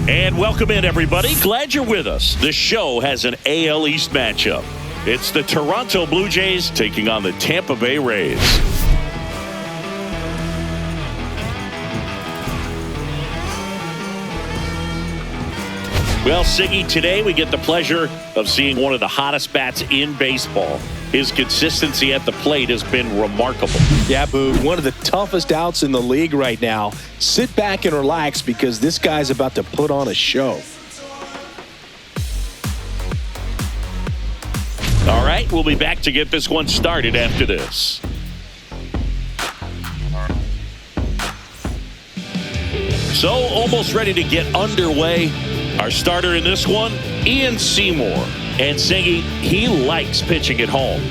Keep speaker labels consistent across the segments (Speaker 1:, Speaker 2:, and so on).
Speaker 1: And welcome in, everybody. Glad you're with us. The show has an AL East matchup. It's the Toronto Blue Jays taking on the Tampa Bay Rays. Well, Siggy, today we get the pleasure of seeing one of the hottest bats in baseball. His consistency at the plate has been remarkable.
Speaker 2: Yeah, Boog, one of the toughest outs in the league right now. Sit back and relax because this guy's about to put on a show.
Speaker 1: All right, we'll be back to get this one started after this. So, almost ready to get underway. Our starter in this one, Ian Seymour. And Siggy, he likes pitching at home.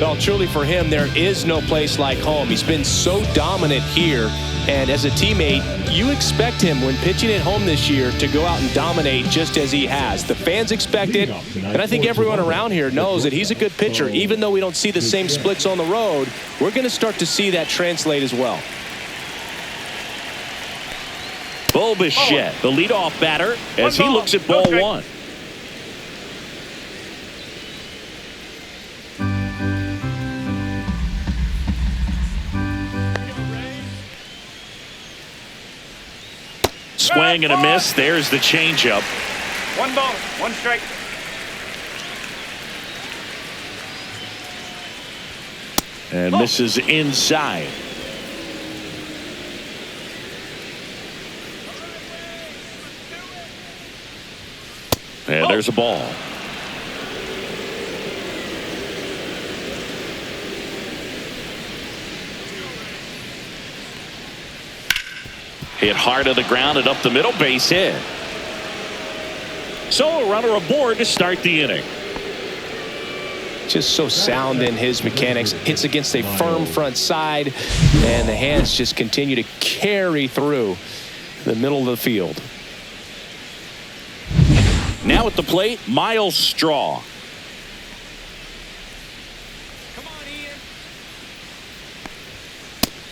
Speaker 2: Well, truly for him, there is no place like home. He's been so dominant here. And as a teammate, you expect him when pitching at home this year to go out and dominate just as he has. The fans expect it. And I think everyone around here knows that he's a good pitcher. Even though we don't see the same splits on the road, we're going to start to see that translate as well.
Speaker 1: Bo Bichette, the leadoff batter, as he looks at ball one. Swing and a miss. There's the changeup.
Speaker 3: 1 ball, 1 strike.
Speaker 1: And misses inside. And there's a ball. Hit hard to the ground and up the middle, base hit. So a runner aboard to start the inning.
Speaker 2: Just so sound in his mechanics. Hits against a firm front side, and the hands just continue to carry through the middle of the field.
Speaker 1: Now at the plate, Miles Straw.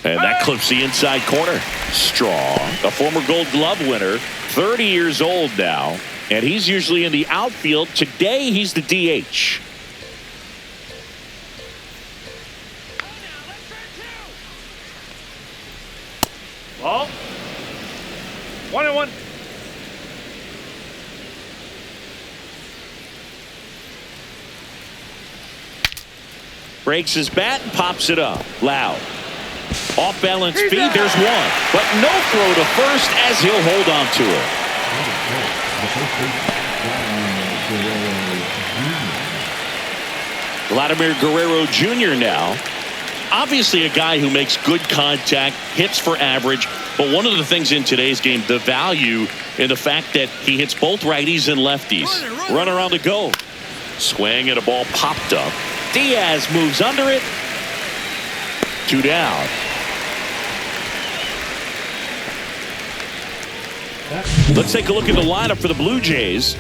Speaker 1: And that clips the inside corner. Straw, a former Gold Glove winner, 30 years old now, and he's usually in the outfield. Today, he's the DH.
Speaker 3: Ball. 1-1.
Speaker 1: Breaks his bat and pops it up. Loud. Off balance feed, there's one. But no throw to first as he'll hold on to it. Vladimir Guerrero Jr. now. Obviously a guy who makes good contact, hits for average. But one of the things in today's game, the value in the fact that he hits both righties and lefties. Runner on the go. Swing and a ball popped up. Diaz moves under it. 2 down. Let's take a look at the lineup for the Blue Jays.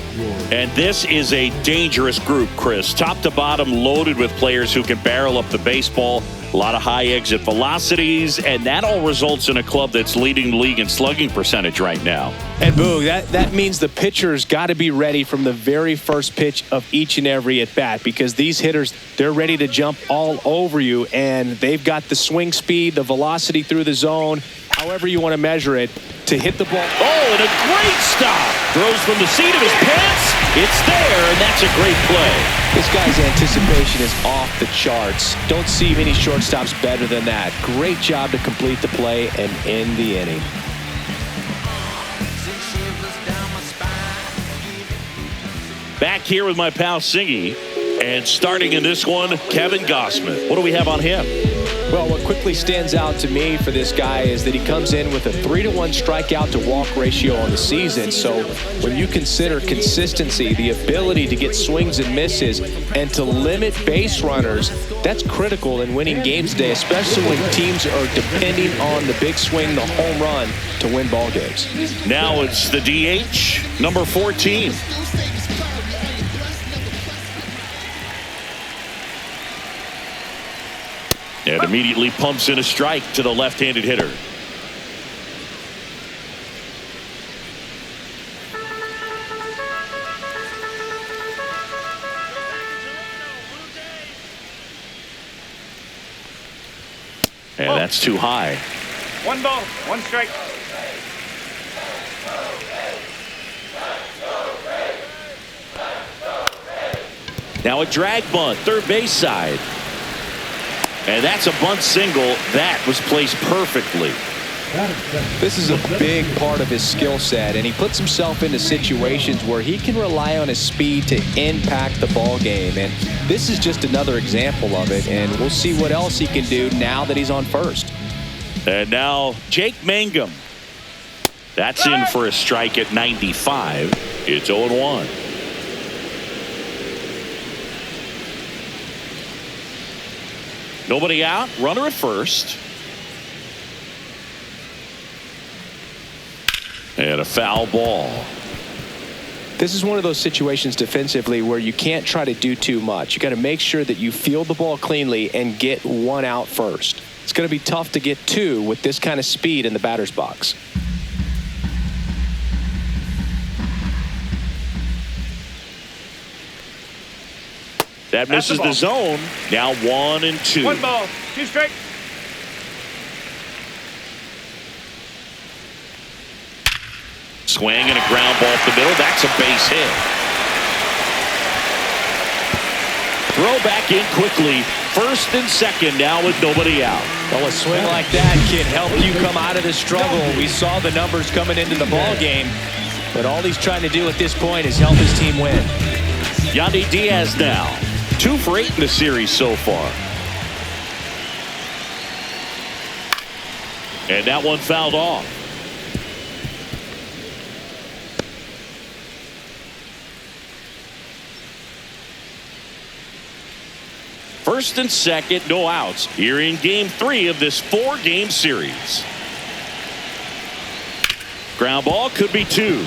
Speaker 1: And this is a dangerous group, Chris. Top to bottom loaded with players who can barrel up the baseball. A lot of high exit velocities, and that all results in a club that's leading the league in slugging percentage right now.
Speaker 2: And Boog, that means the pitcher's got to be ready from the very first pitch of each and every at bat, because these hitters, they're ready to jump all over you, and they've got the swing speed, the velocity through the zone, however you want to measure it, to hit the ball.
Speaker 1: Oh, and a great stop. Throws from the seat of his pants. It's there, and that's a great play.
Speaker 2: This guy's anticipation is off the charts. Don't see many shortstops better than that. Great job to complete the play and end the inning.
Speaker 1: Back here with my pal Siggy, and starting in this one, Kevin Gausman. What do we have on him?
Speaker 2: Well, what quickly stands out to me for this guy is that he comes in with a 3-to-1 strikeout to walk ratio on the season. So when you consider consistency, the ability to get swings and misses, and to limit base runners, that's critical in winning games today, especially when teams are depending on the big swing, the home run, to win ball games.
Speaker 1: Now it's the DH, number 14. And immediately pumps in a strike to the left-handed hitter. And that's too high.
Speaker 3: 1 ball, 1 strike.
Speaker 1: Now a drag bunt, third base side. And that's a bunt single. That was placed perfectly.
Speaker 2: This is a big part of his skill set, and he puts himself into situations where he can rely on his speed to impact the ball game. And this is just another example of it, and we'll see what else he can do now that he's on first.
Speaker 1: And now Jake Mangum. That's in for a strike at 95. It's 0-1. Nobody out, runner at first. And a foul ball.
Speaker 2: This is one of those situations defensively where you can't try to do too much. You got to make sure that you field the ball cleanly and get 1 out first. It's going to be tough to get 2 with this kind of speed in the batter's box.
Speaker 1: That misses the zone. Now 1 and 2.
Speaker 3: 1 ball, 2 strike.
Speaker 1: Swing and a ground ball up the middle. That's a base hit. Throw back in quickly. First and second now with nobody out.
Speaker 2: Well, a swing like that can help you come out of the struggle. We saw the numbers coming into the ball game, but all he's trying to do at this point is help his team win.
Speaker 1: Yandy Diaz now 2 for 8 in the series so far. And that one fouled off. First and second, no outs here in game 3 of this 4-game series. Ground ball could be 2.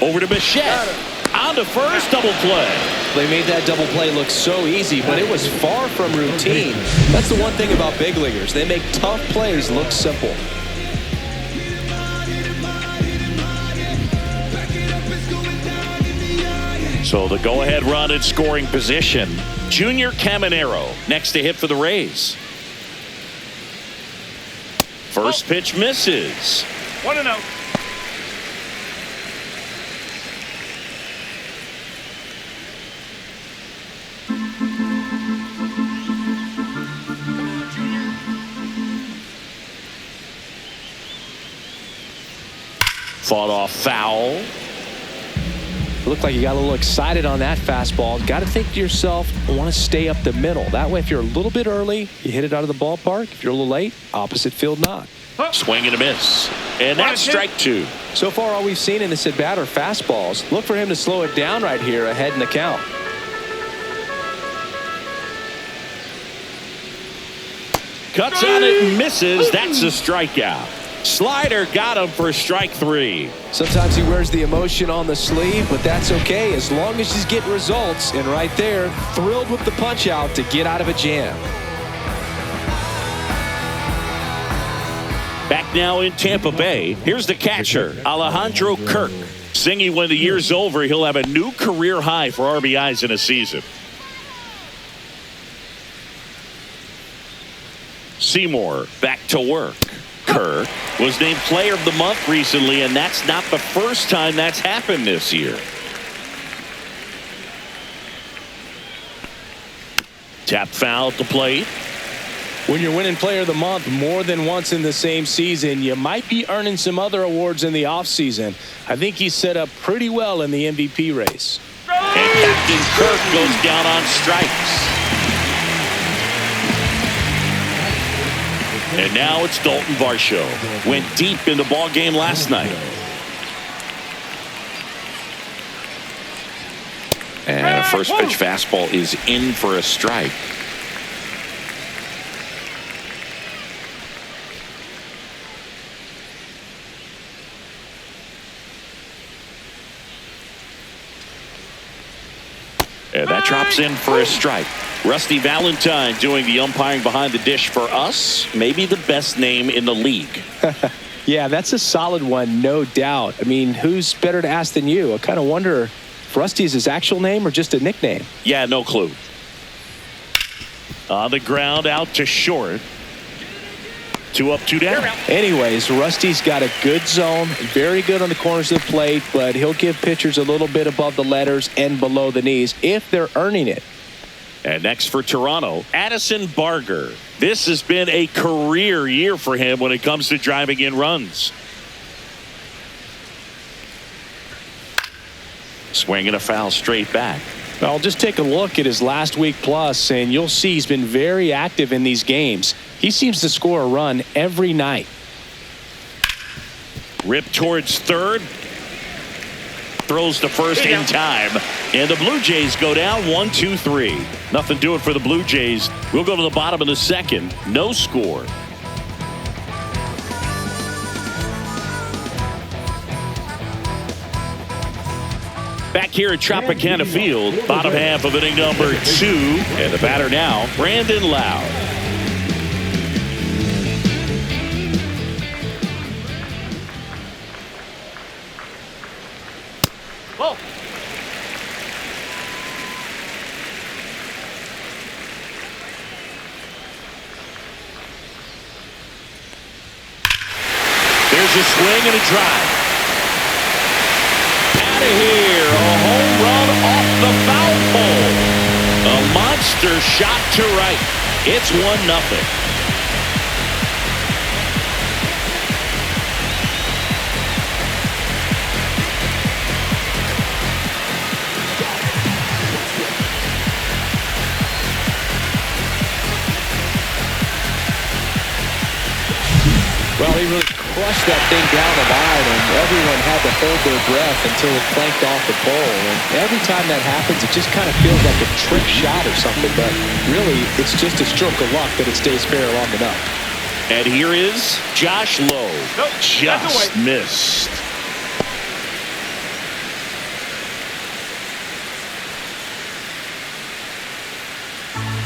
Speaker 1: Over to Bichette. On to first, double play.
Speaker 2: They made that double play look so easy, but it was far from routine. That's the one thing about big leaguers. They make tough plays look simple.
Speaker 1: So the go-ahead run in scoring position. Junior Caminero next to hit for the Rays. First pitch misses.
Speaker 3: 1-0.
Speaker 1: Fought off foul.
Speaker 2: Looked like you got a little excited on that fastball. Got to think to yourself, I want to stay up the middle. That way, if you're a little bit early, you hit it out of the ballpark. If you're a little late, opposite field knock.
Speaker 1: Swing and a miss. And that's strike 2.
Speaker 2: So far, all we've seen in this at-bat are fastballs. Look for him to slow it down right here ahead in the count.
Speaker 1: Cuts on it and misses. That's a strikeout. Slider got him for strike 3.
Speaker 2: Sometimes he wears the emotion on the sleeve, but that's okay as long as he's getting results. And right there, thrilled with the punch out to get out of a jam.
Speaker 1: Back now in Tampa Bay. Here's the catcher, Alejandro Kirk. Singing when the year's over, he'll have a new career high for RBIs in a season. Seymour back to work. Kirk was named player of the month recently, and that's not the first time that's happened this year. Tap foul at the plate.
Speaker 2: When you're winning player of the month more than once in the same season, you might be earning some other awards in the offseason. I think he's set up pretty well in the MVP race.
Speaker 1: And Captain Kirk goes down on strikes. And now it's Dalton Varsho. Went deep in the ball game last night. And a first pitch fastball is in for a strike. And that drops in for a strike. Rusty Valentine doing the umpiring behind the dish for us. Maybe the best name in the league.
Speaker 2: Yeah, that's a solid one, no doubt. I mean, who's better to ask than you? I kind of wonder if Rusty is his actual name or just a nickname.
Speaker 1: Yeah, no clue. On the ground, out to short. 2 up, 2 down.
Speaker 2: Anyways, Rusty's got a good zone, very good on the corners of the plate, but he'll give pitchers a little bit above the letters and below the knees if they're earning it.
Speaker 1: And next for Toronto, Addison Barger. This has been a career year for him when it comes to driving in runs. Swinging a foul straight back.
Speaker 2: Well, just take a look at his last week plus, and you'll see he's been very active in these games. He seems to score a run every night.
Speaker 1: Rip towards third. Throws to first in time. And the Blue Jays go down 1-2-3. Nothing doing for the Blue Jays. We'll go to the bottom of the second. No score. Back here at Tropicana Field, bottom half of inning number 2. And the batter now, Brandon Lowe.
Speaker 3: Whoa.
Speaker 1: There's a swing and a drive. Out of here, a home run off the foul pole. A monster shot to right. It's 1-0.
Speaker 2: Well, he really crushed that thing down the line, and everyone had to hold their breath until it clanked off the pole. And every time that happens, it just kind of feels like a trick shot or something. But really, it's just a stroke of luck that it stays fair long enough.
Speaker 1: And here is Josh Lowe.
Speaker 3: Nope,
Speaker 1: just missed.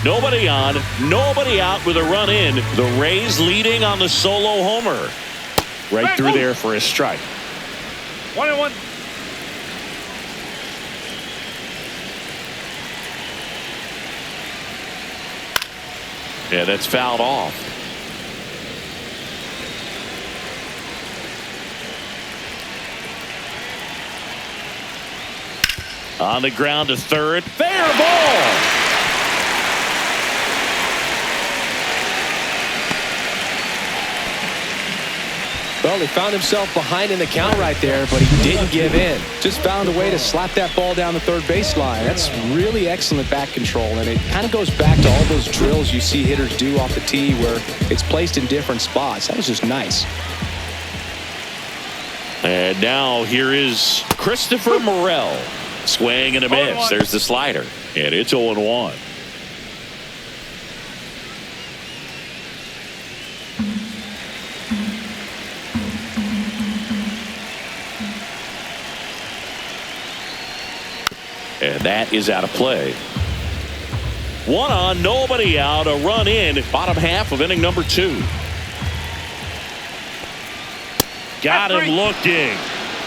Speaker 1: Nobody on, nobody out with a run in. The Rays leading on the solo homer. Right through there for a strike.
Speaker 3: 1-1.
Speaker 1: Yeah, that's fouled off. On the ground to third. Fair ball.
Speaker 2: Well, he found himself behind in the count right there, but he didn't give in. Just found a way to slap that ball down the third baseline. That's really excellent bat control, and it kind of goes back to all those drills you see hitters do off the tee where it's placed in different spots. That was just nice.
Speaker 1: And now here is Christopher Morel. Swing and a miss. There's the slider. And it's 0-1. And that is out of play. 1 on, nobody out, a run in, bottom half of inning number 2. Got him looking.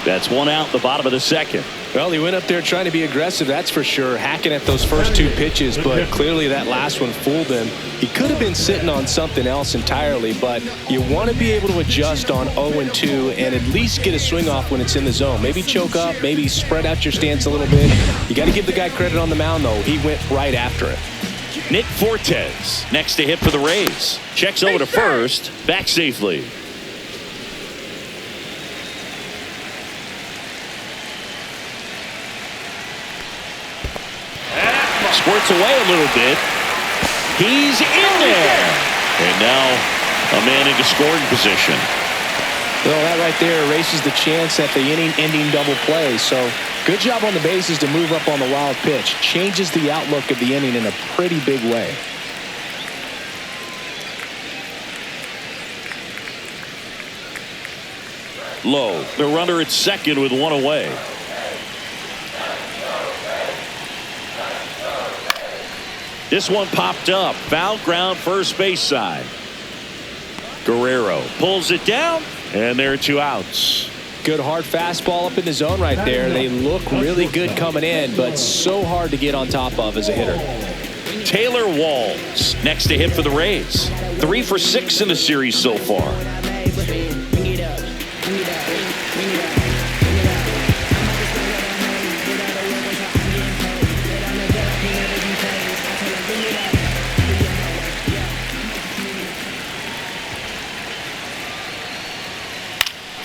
Speaker 1: That's 1 out, the bottom of the second.
Speaker 2: Well, he went up there trying to be aggressive, that's for sure, hacking at those first 2 pitches, but clearly that last one fooled him. He could have been sitting on something else entirely, but you want to be able to adjust on 0-2 and at least get a swing off when it's in the zone. Maybe choke up, maybe spread out your stance a little bit. You got to give the guy credit on the mound, though. He went right after it.
Speaker 1: Nick Fortes next to hit for the Rays. Checks over to first, back safely. Squirts away a little bit. He's in there. And now a man into scoring position.
Speaker 2: Well, that right there erases the chance at the inning-ending double play. So good job on the bases to move up on the wild pitch. Changes the outlook of the inning in a pretty big way.
Speaker 1: Low. The runner at second with 1 away. This one popped up. Foul ground first base side. Guerrero pulls it down, and there are 2 outs.
Speaker 2: Good hard fastball up in the zone right there. They look really good coming in, but so hard to get on top of as a hitter.
Speaker 1: Taylor Walls next to hit for the Rays. 3 for 6 in the series so far.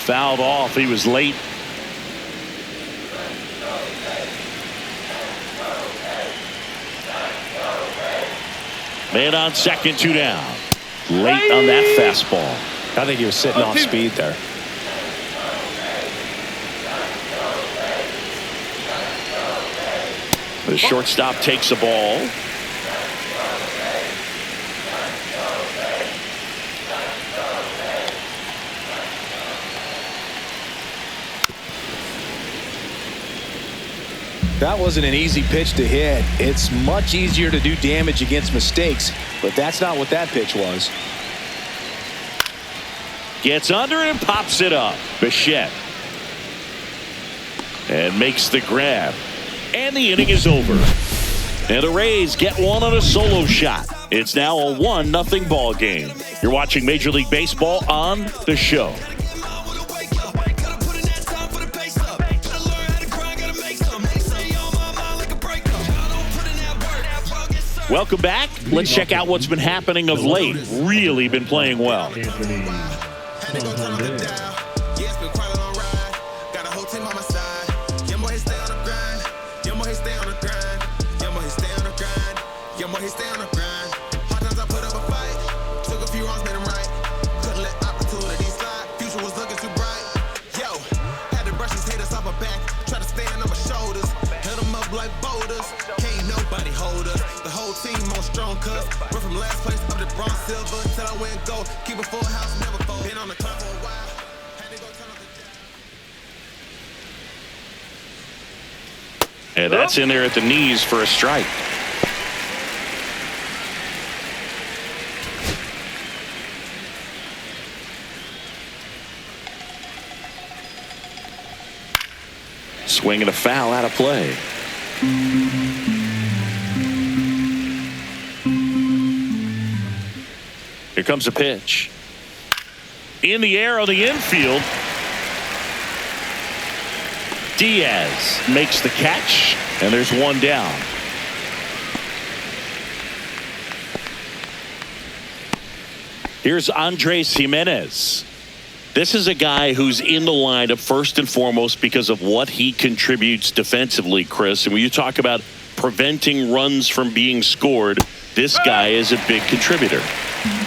Speaker 1: Fouled off. He was late. Man on second, 2 down. Late on that fastball.
Speaker 2: I think he was sitting off speed there.
Speaker 1: The shortstop takes the ball.
Speaker 2: That wasn't an easy pitch to hit. It's much easier to do damage against mistakes, but that's not what that pitch was.
Speaker 1: Gets under it and pops it up. Bichette. And makes the grab. And the inning is over. And the Rays get one on a solo shot. It's now a 1-0 ball game. You're watching Major League Baseball on The Show. Welcome back. Let's check out what's been happening of late. Really been playing well. And that's in there at the knees for a strike. Swing and a foul out of play. Here comes a pitch. In the air on the infield. Diaz makes the catch, and there's 1 down. Here's Andres Jimenez. This is a guy who's in the lineup first and foremost because of what he contributes defensively, Chris. And when you talk about preventing runs from being scored, this guy is a big contributor.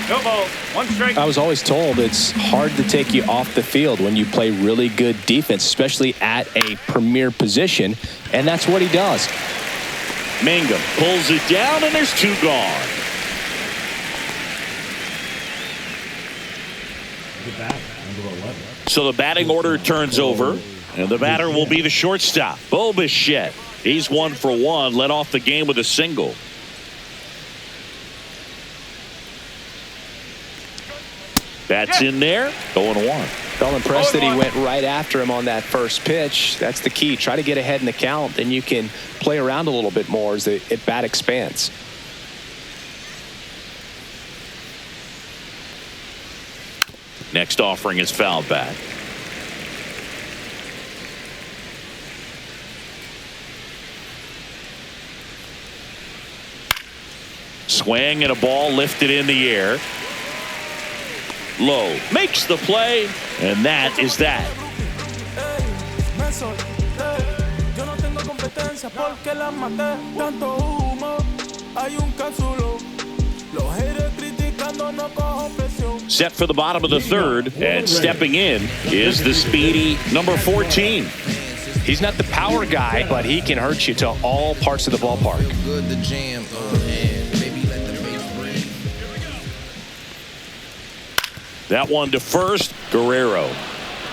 Speaker 3: No ball. 1 strike.
Speaker 2: I was always told it's hard to take you off the field when you play really good defense, especially at a premier position, and that's what he does.
Speaker 1: Mangum pulls it down, and there's 2 gone. So the batting order turns over, and the batter will be the shortstop, Bichette. He's 1 for 1, led off the game with a single. That's in there. 0-1.
Speaker 2: Felt impressed that he went right after him on that first pitch. That's the key. Try to get ahead in the count, then you can play around a little bit more as the at-bat expands.
Speaker 1: Next offering is fouled back. Swing and a ball lifted in the air. Low makes the play, and that is that. Set for the bottom of the third, and stepping in is the speedy number 14.
Speaker 2: He's not the power guy, but he can hurt you to all parts of the ballpark.
Speaker 1: That one to first, Guerrero.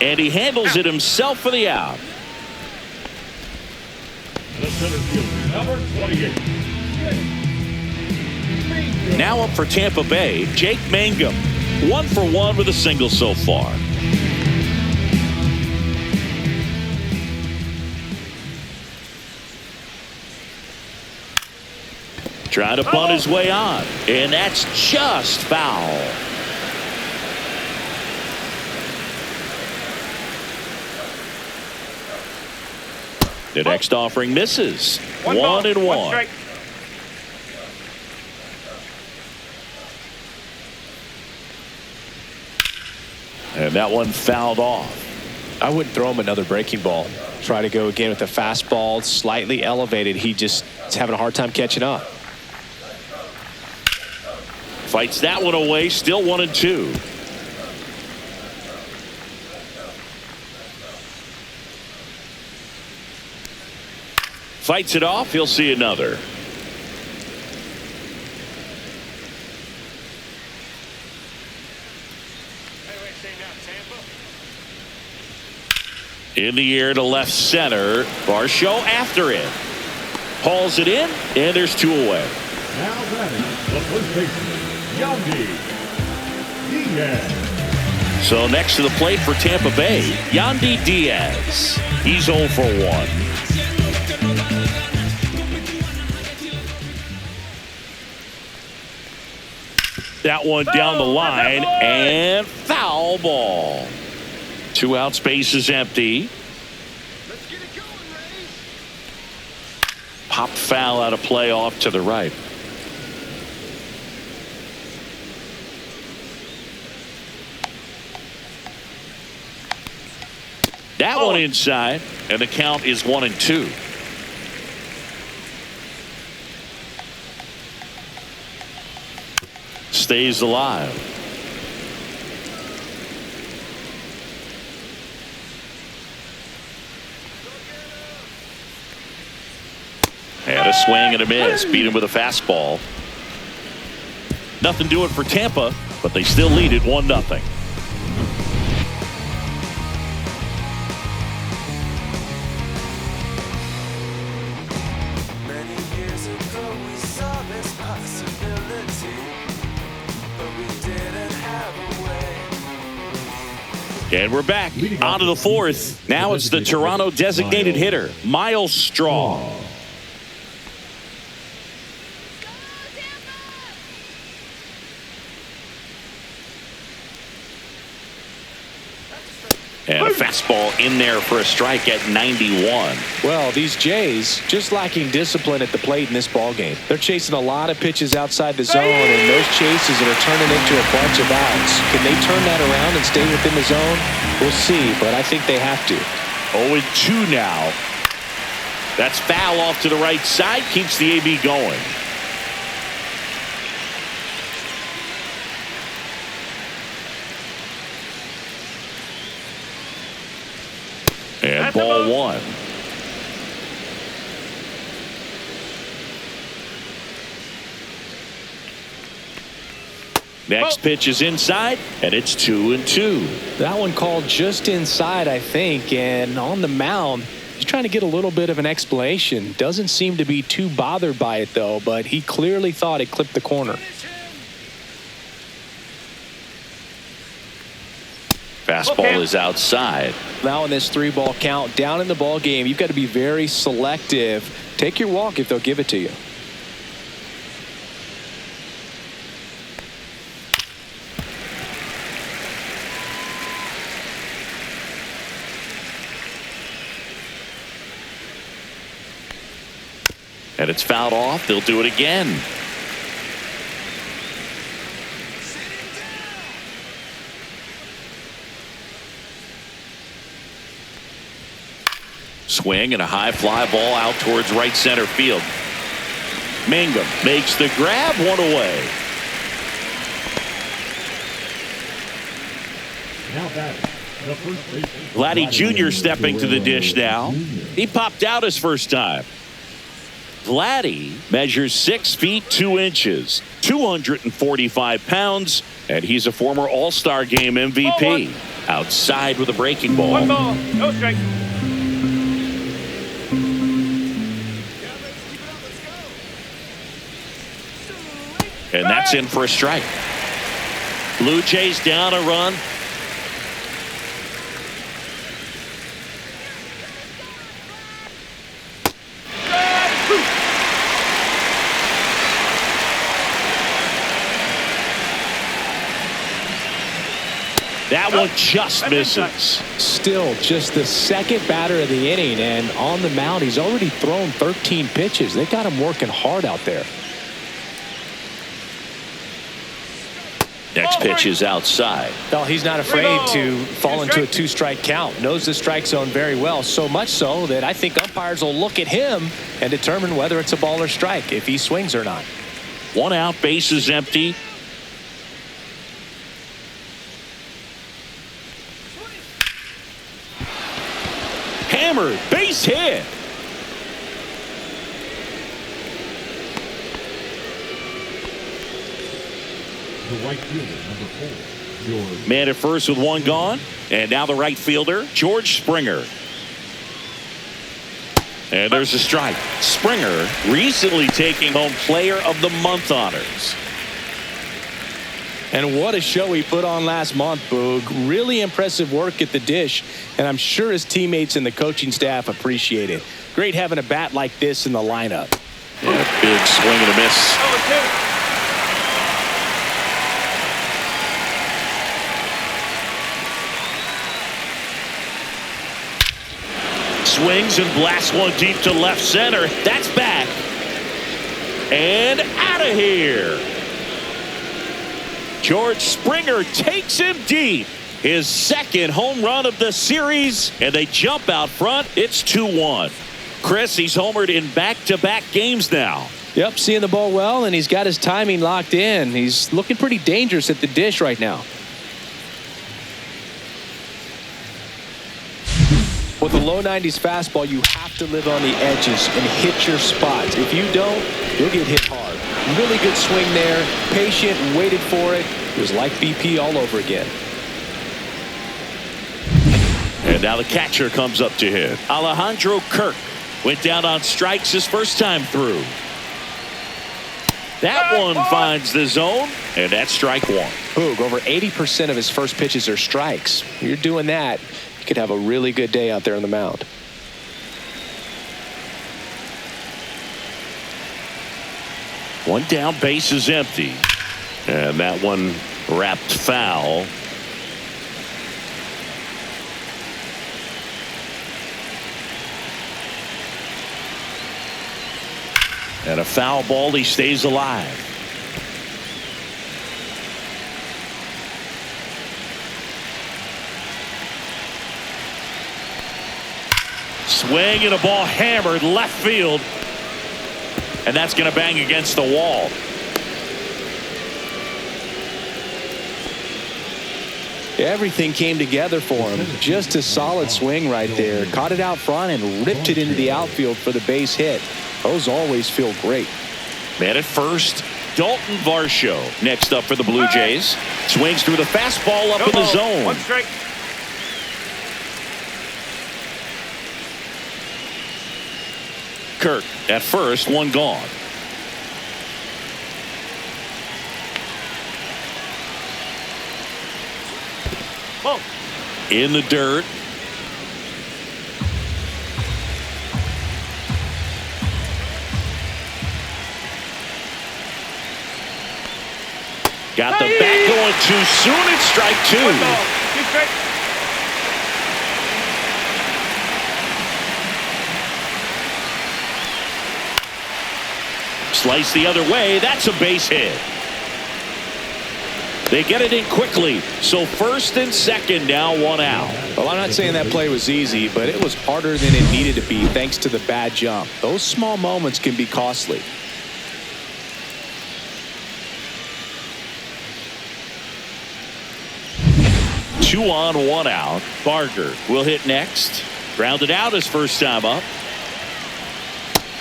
Speaker 1: And he handles it himself for the out. Now up for Tampa Bay, Jake Mangum. 1 for 1 with a single so far. Trying to bunt his way on. And that's just foul. The next offering misses. 1-1.
Speaker 3: Strike.
Speaker 1: And that one fouled off.
Speaker 2: I wouldn't throw him another breaking ball. Try to go again with a fastball slightly elevated. He just is having a hard time catching up.
Speaker 1: Fights that one away. Still 1-2. Fights it off. He'll see another. In the air to left center. Varsho after it. Hauls it in, and there's 2 away.
Speaker 4: Now batting the first baseman, Yandy Diaz.
Speaker 1: So next to the plate for Tampa Bay, Yandy Diaz. He's 0 for 1. That one down the line, and foul ball. 2 outs, base is empty. Popped foul out of play off to the right. That one inside, and the count is 1-2. Stays alive. And a swing and a miss. Beat him with a fastball. Nothing doing for Tampa, but they still lead it 1-0. And we're back onto the 4th. Now it's the Toronto designated hitter, Miles Straw. And a fastball in there for a strike at 91.
Speaker 2: Well, these Jays just lacking discipline at the plate in this ball game. They're chasing a lot of pitches outside the zone, and those chases are turning into a bunch of outs. Can they turn that around and stay within the zone? We'll see, but I think they have to.
Speaker 1: 0-2 now. That's foul off to the right side. Keeps the AB going. And ball 1. Next pitch is inside, and it's 2-2.
Speaker 2: That one called just inside, I think, and on the mound, he's trying to get a little bit of an explanation. Doesn't seem to be too bothered by it, though, but he clearly thought it clipped the corner.
Speaker 1: Fastball is outside.
Speaker 2: Now in this 3-ball count, down in the ball game, you've got to be very selective. Take your walk if they'll give it to you.
Speaker 1: And it's fouled off. They'll do it again. Swing and a high fly ball out towards right center field. Mangum makes the grab, 1 away.
Speaker 4: Now batting the first baseman,
Speaker 1: Vladdy Jr. stepping to the dish now. He popped out his first time. Vladdy measures 6 feet 2 inches, 245 pounds, and he's a former All-Star Game MVP. Outside with a breaking ball.
Speaker 3: 1 ball, no strike.
Speaker 1: And that's in for a strike. Blue Jays down a run. That one just misses.
Speaker 2: Still just the second batter of the inning, and on the mound he's already thrown 13 pitches. They got him working hard out there.
Speaker 1: Next pitch is outside.
Speaker 2: Well, he's not afraid to fall into a two-strike count. Knows the strike zone very well, so much so that I think umpires will look at him and determine whether it's a ball or strike, if he swings or not.
Speaker 1: 1 out, bases empty. Hammered, base hit.
Speaker 4: The right fielder, number 4, George.
Speaker 1: Man at first with 1 gone. And now the right fielder, George Springer. And there's a strike. Springer recently taking home Player of the Month honors.
Speaker 2: And what a show he put on last month, Boog. Really impressive work at the dish, and I'm sure his teammates and the coaching staff appreciate it. Great having a bat like this in the lineup.
Speaker 1: Yeah, big swing and a miss. Swings and blasts one deep to left center. That's back. And out of here. George Springer takes him deep. His second home run of the series, and they jump out front. It's 2-1. Chris, he's homered in back-to-back games now.
Speaker 2: Yep, seeing the ball well, and he's got his timing locked in. He's looking pretty dangerous at the dish right now. With a low 90s fastball, you have to live on the edges and hit your spots. If you don't, you'll get hit hard. Really good swing there. Patient, waited for it. It was like BP all over again.
Speaker 1: And now the catcher comes up to hit. Alejandro Kirk went down on strikes his first time through. That one finds the zone, and that's strike 1.
Speaker 2: Boog, over 80% of his first pitches are strikes. You're doing that, you could have a really good day out there on the mound.
Speaker 1: One down, base is empty. And that one wrapped foul. And a foul ball, he stays alive. Swing and a ball hammered left field. And that's going to bang against the wall.
Speaker 2: Everything came together for him. Just a solid swing right there. Caught it out front and ripped it into the outfield for the base hit. Those always feel great.
Speaker 1: Man at first, Dalton Varsho. Next up for the Blue Jays. Swings through the fastball up in the zone.
Speaker 3: 1 strike.
Speaker 1: Kirk at first, 1 gone.
Speaker 3: Ball.
Speaker 1: In the dirt. Got the bat going too soon. It's strike 2.
Speaker 3: 1 ball. 2 strike.
Speaker 1: Slice the other way. That's a base hit. They get it in quickly. So first and second now, 1 out.
Speaker 2: Well, I'm not saying that play was easy, but it was harder than it needed to be thanks to the bad jump. Those small moments can be costly.
Speaker 1: Two on, 1 out. Barger will hit next. Grounded out his first time up.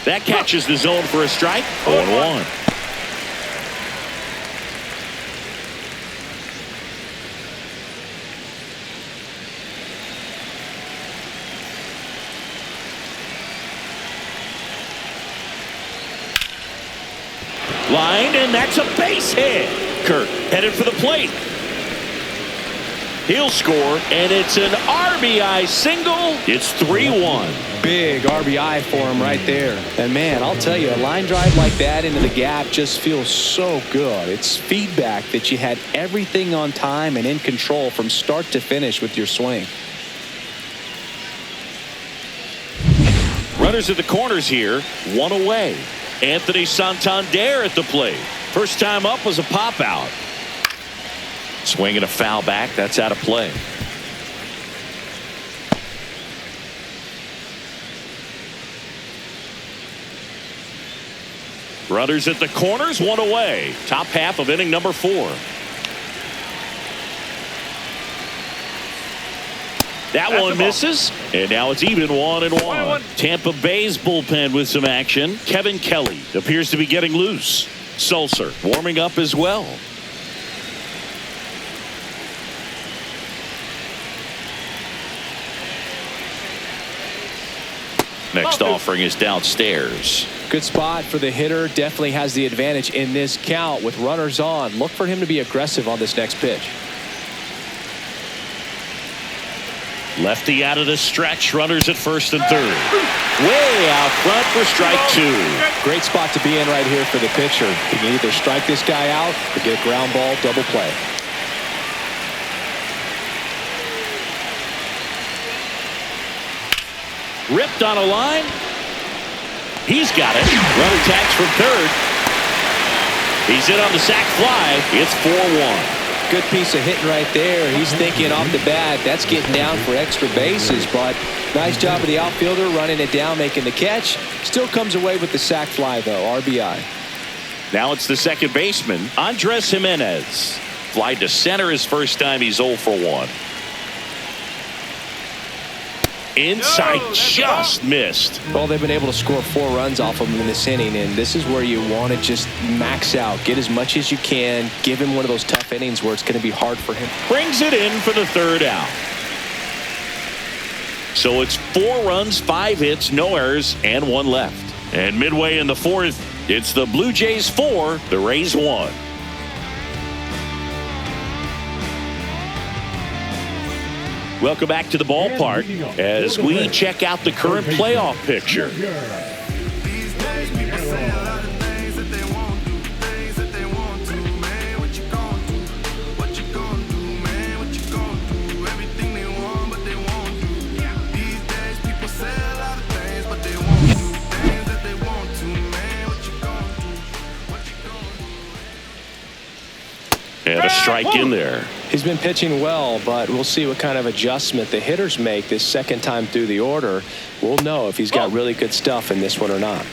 Speaker 1: That catches the zone for a strike. 0-1. Line, and that's a base hit. Kirk headed for the plate. He'll score, and it's an RBI single. It's 3-1.
Speaker 2: Big RBI for him right there. And man, I'll tell you, a line drive like that into the gap just feels so good. It's feedback that you had everything on time and in control from start to finish with your swing.
Speaker 1: Runners at the corners here, one away. Anthony Santander at the plate. First time up was a pop out. Swinging a foul back. That's out of play. Runners at the corners, one away. Top half of inning number 4. That one misses, and now it's even 1-1. Tampa Bay's bullpen with some action. Kevin Kelly appears to be getting loose. Sulcer warming up as well. Next offering is downstairs.
Speaker 2: Good spot for the hitter. Definitely has the advantage in this count with runners on. Look for him to be aggressive on this next pitch.
Speaker 1: Lefty out of the stretch. Runners at first and third. Way out front for strike 2.
Speaker 2: Great spot to be in right here for the pitcher. He can either strike this guy out or get a ground ball double play.
Speaker 1: Ripped on a line. He's got it. Runner tacks from third. He's in on the sac fly. It's 4-1.
Speaker 2: Good piece of hitting right there. He's thinking off the bat, that's getting down for extra bases, but nice job of the outfielder running it down, making the catch. Still comes away with the sac fly, though. RBI.
Speaker 1: Now it's the second baseman, Andres Jimenez. Fly to center his first time. He's 0 for 1. Inside, just missed.
Speaker 2: Well, they've been able to score 4 runs off of him in this inning, and this is where you want to just max out. Get as much as you can. Give him one of those tough innings where it's going to be hard for him.
Speaker 1: Brings it in for the third out. So it's 4 runs, 5 hits, no errors, and 1 left. And midway in the 4th, it's the Blue Jays 4, the Rays 1. Welcome back to the ballpark as we check out the current playoff picture. And a strike in there.
Speaker 2: He's been pitching well, but we'll see what kind of adjustment the hitters make this second time through the order. We'll know if he's got really good stuff in this one or not.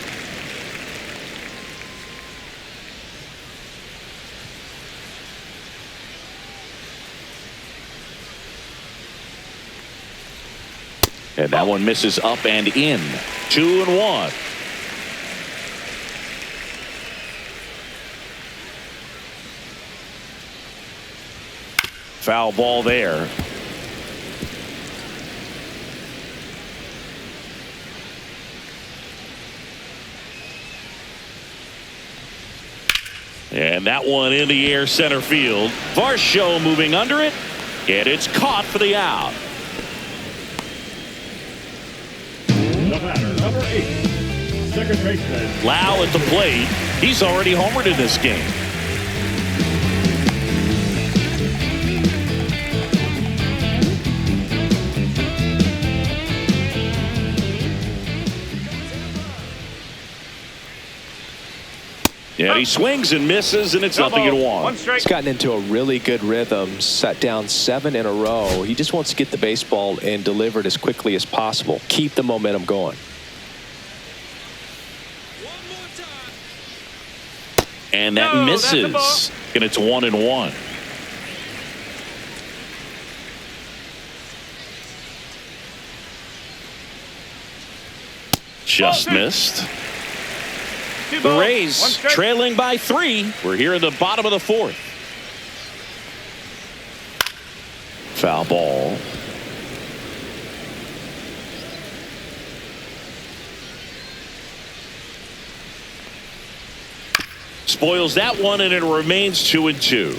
Speaker 1: And that one misses up and in. 2-1. Foul ball there. And that one in the air center field. Varsho moving under it, and it's caught for the out.
Speaker 4: The batter, number 8, second baseman.
Speaker 1: Lau at the plate. He's already homered in this game. Yeah, he swings and misses, and it's 0-1.
Speaker 2: He's gotten into a really good rhythm, set down 7 in a row. He just wants to get the baseball and deliver it as quickly as possible. Keep the momentum going.
Speaker 1: And that misses, and it's 1-1. Just missed. The Rays trailing by 3. We're here in the bottom of the 4th. Foul ball. Spoils that one, and it remains 2-2.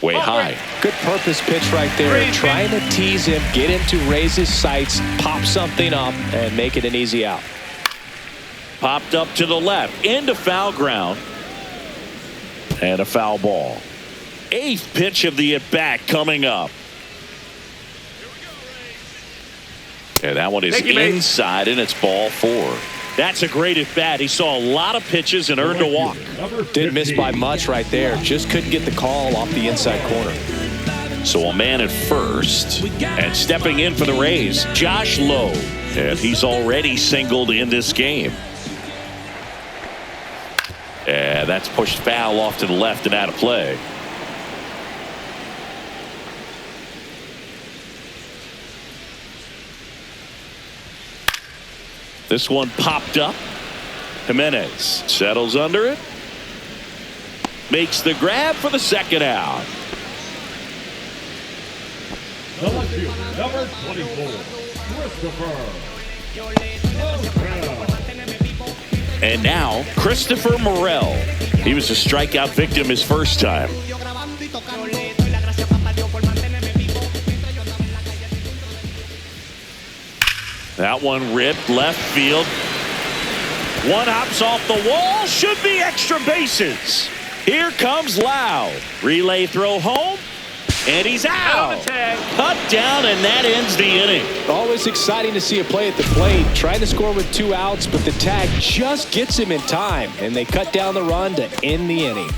Speaker 1: way high.
Speaker 2: Good purpose pitch right there. Trying to tease him, get him to raise his sights, pop something up, and make it an easy out.
Speaker 1: Popped up to the left, into foul ground. And a foul ball. 8th pitch of the at-bat coming up. And that one is inside, and it's ball 4. That's a great at-bat. He saw a lot of pitches and earned a walk.
Speaker 2: Didn't miss by much right there. Just couldn't get the call off the inside corner.
Speaker 1: So a man at first. And stepping in for the Rays, Josh Lowe. And he's already singled in this game. And that's pushed foul off to the left and out of play. This one popped up. Jimenez settles under it. Makes the grab for the second out.
Speaker 4: Number 24, Christopher.
Speaker 1: And now Christopher Morel. He was a strikeout victim his first time. That one ripped left field. One hops off the wall. Should be extra bases. Here comes Lau. Relay throw home. And he's out. Cut down, and that ends the inning.
Speaker 2: Always exciting to see a play at the plate. Trying to score with 2 outs, but the tag just gets him in time. And they cut down the run to end the inning.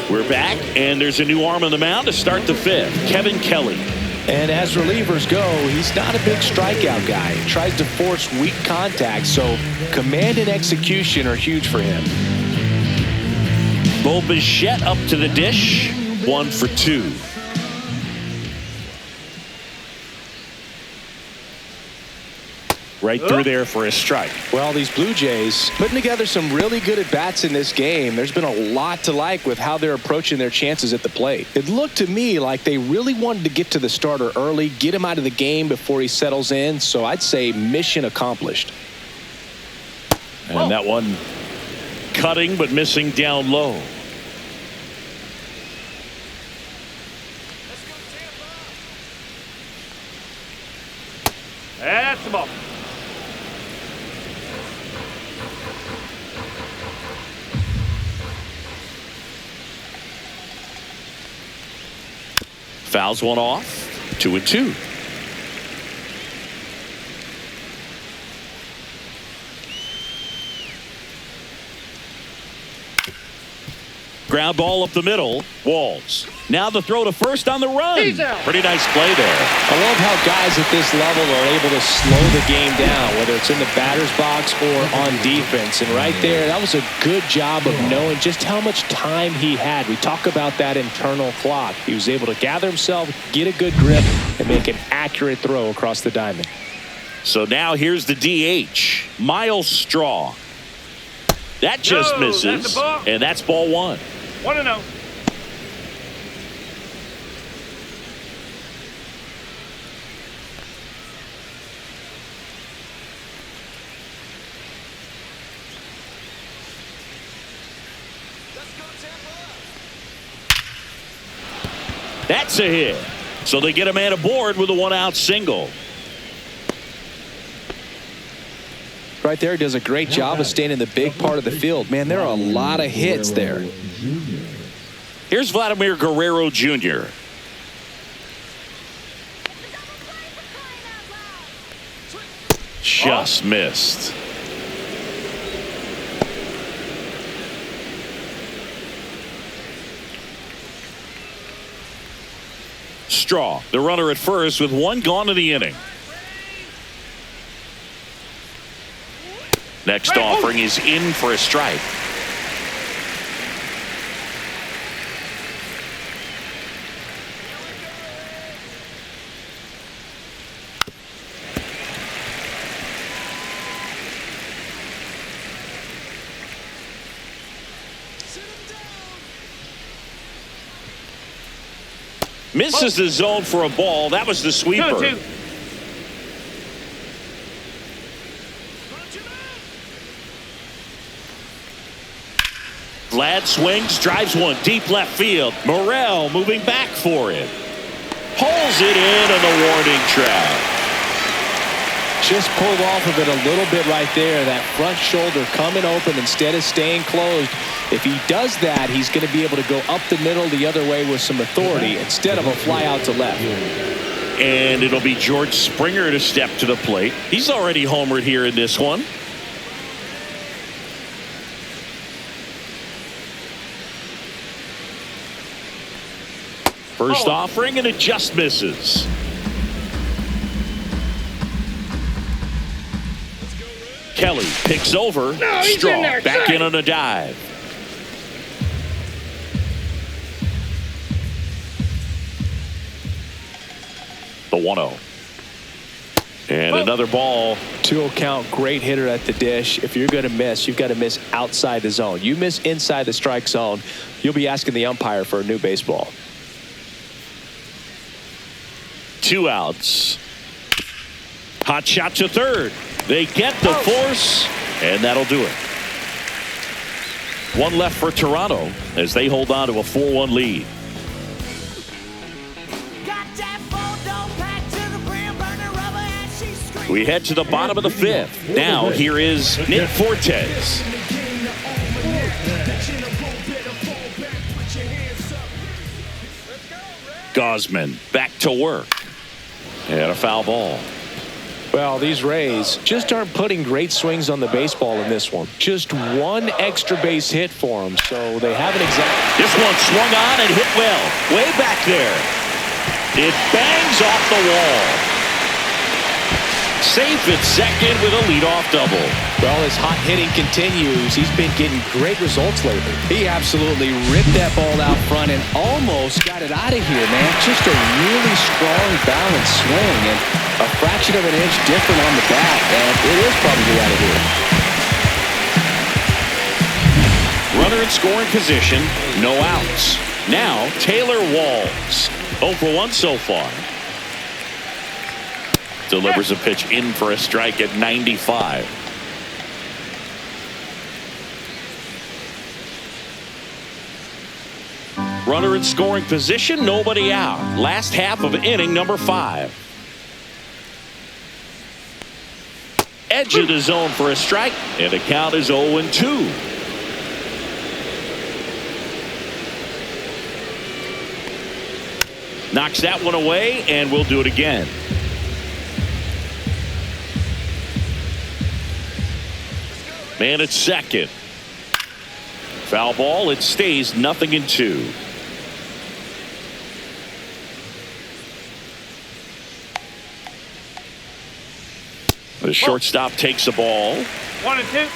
Speaker 1: We're back, and there's a new arm on the mound to start the 5th. Kevin Kelly.
Speaker 2: And as relievers go, he's not a big strikeout guy. He tries to force weak contact, so command and execution are huge for him.
Speaker 1: Bo Bichette up to the dish. 1 for 2. Right through there for a strike.
Speaker 2: Well, these Blue Jays putting together some really good at-bats in this game. There's been a lot to like with how they're approaching their chances at the plate. It looked to me like they really wanted to get to the starter early, get him out of the game before he settles in. So I'd say mission accomplished.
Speaker 1: And that one cutting but missing down low.
Speaker 3: That's the ball.
Speaker 1: Fouls one off. 2-2. Ground ball up the middle. Walls. Now the throw to first on the run. Pretty nice play there.
Speaker 2: I love how guys at this level are able to slow the game down, whether it's in the batter's box or on defense. And right there, that was a good job of knowing just how much time he had. We talk about that internal clock. He was able to gather himself, get a good grip, and make an accurate throw across the diamond.
Speaker 1: So now here's the DH, Miles Straw. That just misses, and that's ball 1.
Speaker 3: 1-0.
Speaker 1: That's a hit. So they get a man aboard with a 1-out single.
Speaker 2: Right there, he does a great job of staying in the big part of the field. Man, there are a lot of hits there.
Speaker 1: Here's Vladimir Guerrero Jr. Just missed. Straw, the runner at first with 1 gone in the inning. Next offering is in for a strike. Misses the zone for a ball. That was the sweeper.
Speaker 3: 2-2.
Speaker 1: Vlad swings, drives one deep left field. Morel moving back for it. Pulls it in on the warning track.
Speaker 2: Just pulled off of it a little bit right there. That front shoulder coming open instead of staying closed. If he does that, he's going to be able to go up the middle the other way with some authority instead of a fly out to left.
Speaker 1: And it'll be George Springer to step to the plate. He's already homered here in this one. First offering, and it just misses. Kelly picks over. Strong back in on a dive. The 1-0. And another ball.
Speaker 2: 2-0 count. Great hitter at the dish. If you're going to miss, you've got to miss outside the zone. You miss inside the strike zone, you'll be asking the umpire for a new baseball.
Speaker 1: 2 outs. Hot shot to third. They get the force, and that'll do it. 1 left for Toronto as they hold on to a 4-1 lead. We head to the bottom of the 5th. Now here is Nick Fortes. Gosman back to work. And a foul ball.
Speaker 2: Well, these Rays just aren't putting great swings on the baseball in this one. Just 1 extra base hit for them, so they haven't exactly.
Speaker 1: This one swung on and hit well. Way back there. It bangs off the wall. Safe at second with a leadoff double.
Speaker 2: Well, as hot hitting continues, he's been getting great results lately. He absolutely ripped that ball out front and almost got it out of here, man. Just a really strong, balanced swing, and a fraction of an inch different on the bat, and it is probably out of here.
Speaker 1: Runner in scoring position, no outs. Now Taylor Walls. 0 for 1 so far. Delivers a pitch in for a strike at 95. Runner in scoring position, nobody out. Last half of inning number 5. Edge of the zone for a strike, and the count is 0-2. Knocks that one away, and we'll do it again. Man at second. Foul ball. It stays 0-2. The shortstop takes a ball.
Speaker 3: 1-2.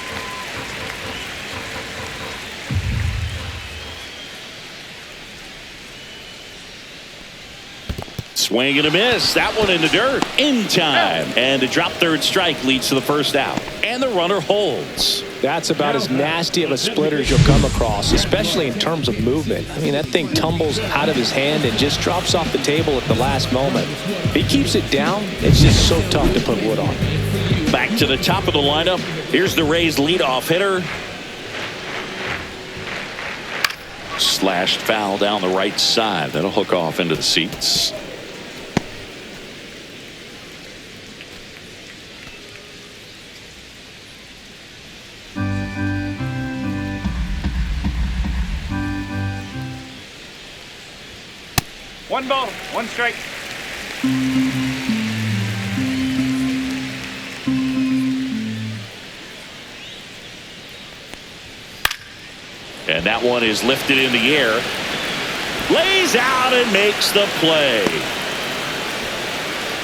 Speaker 1: Swing and a miss. That one in the dirt. In time. And the drop third strike leads to the first out. And the runner holds.
Speaker 2: That's about as nasty of a splitter as you'll come across, especially in terms of movement. I mean, that thing tumbles out of his hand and just drops off the table at the last moment. If he keeps it down, it's just so tough to put wood on.
Speaker 1: Back to the top of the lineup. Here's the Rays leadoff hitter. Slashed foul down the right side. That'll hook off into the seats.
Speaker 3: One ball, 1 strike.
Speaker 1: And that one is lifted in the air. Lays out and makes the play.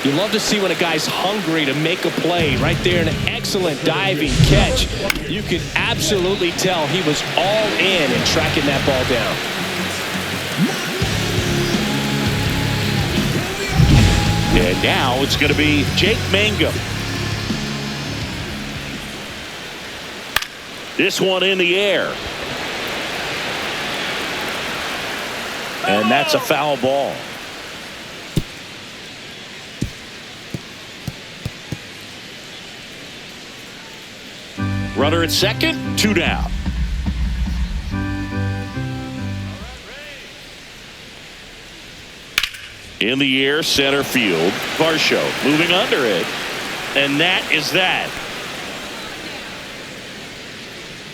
Speaker 2: You love to see when a guy's hungry to make a play. Right there, an excellent diving catch. You could absolutely tell he was all in tracking that ball down.
Speaker 1: And now it's going to be Jake Mangum. This one in the air. And that's a foul ball. Runner at second, 2 down. In the air, center field. Varsho moving under it. And that is that.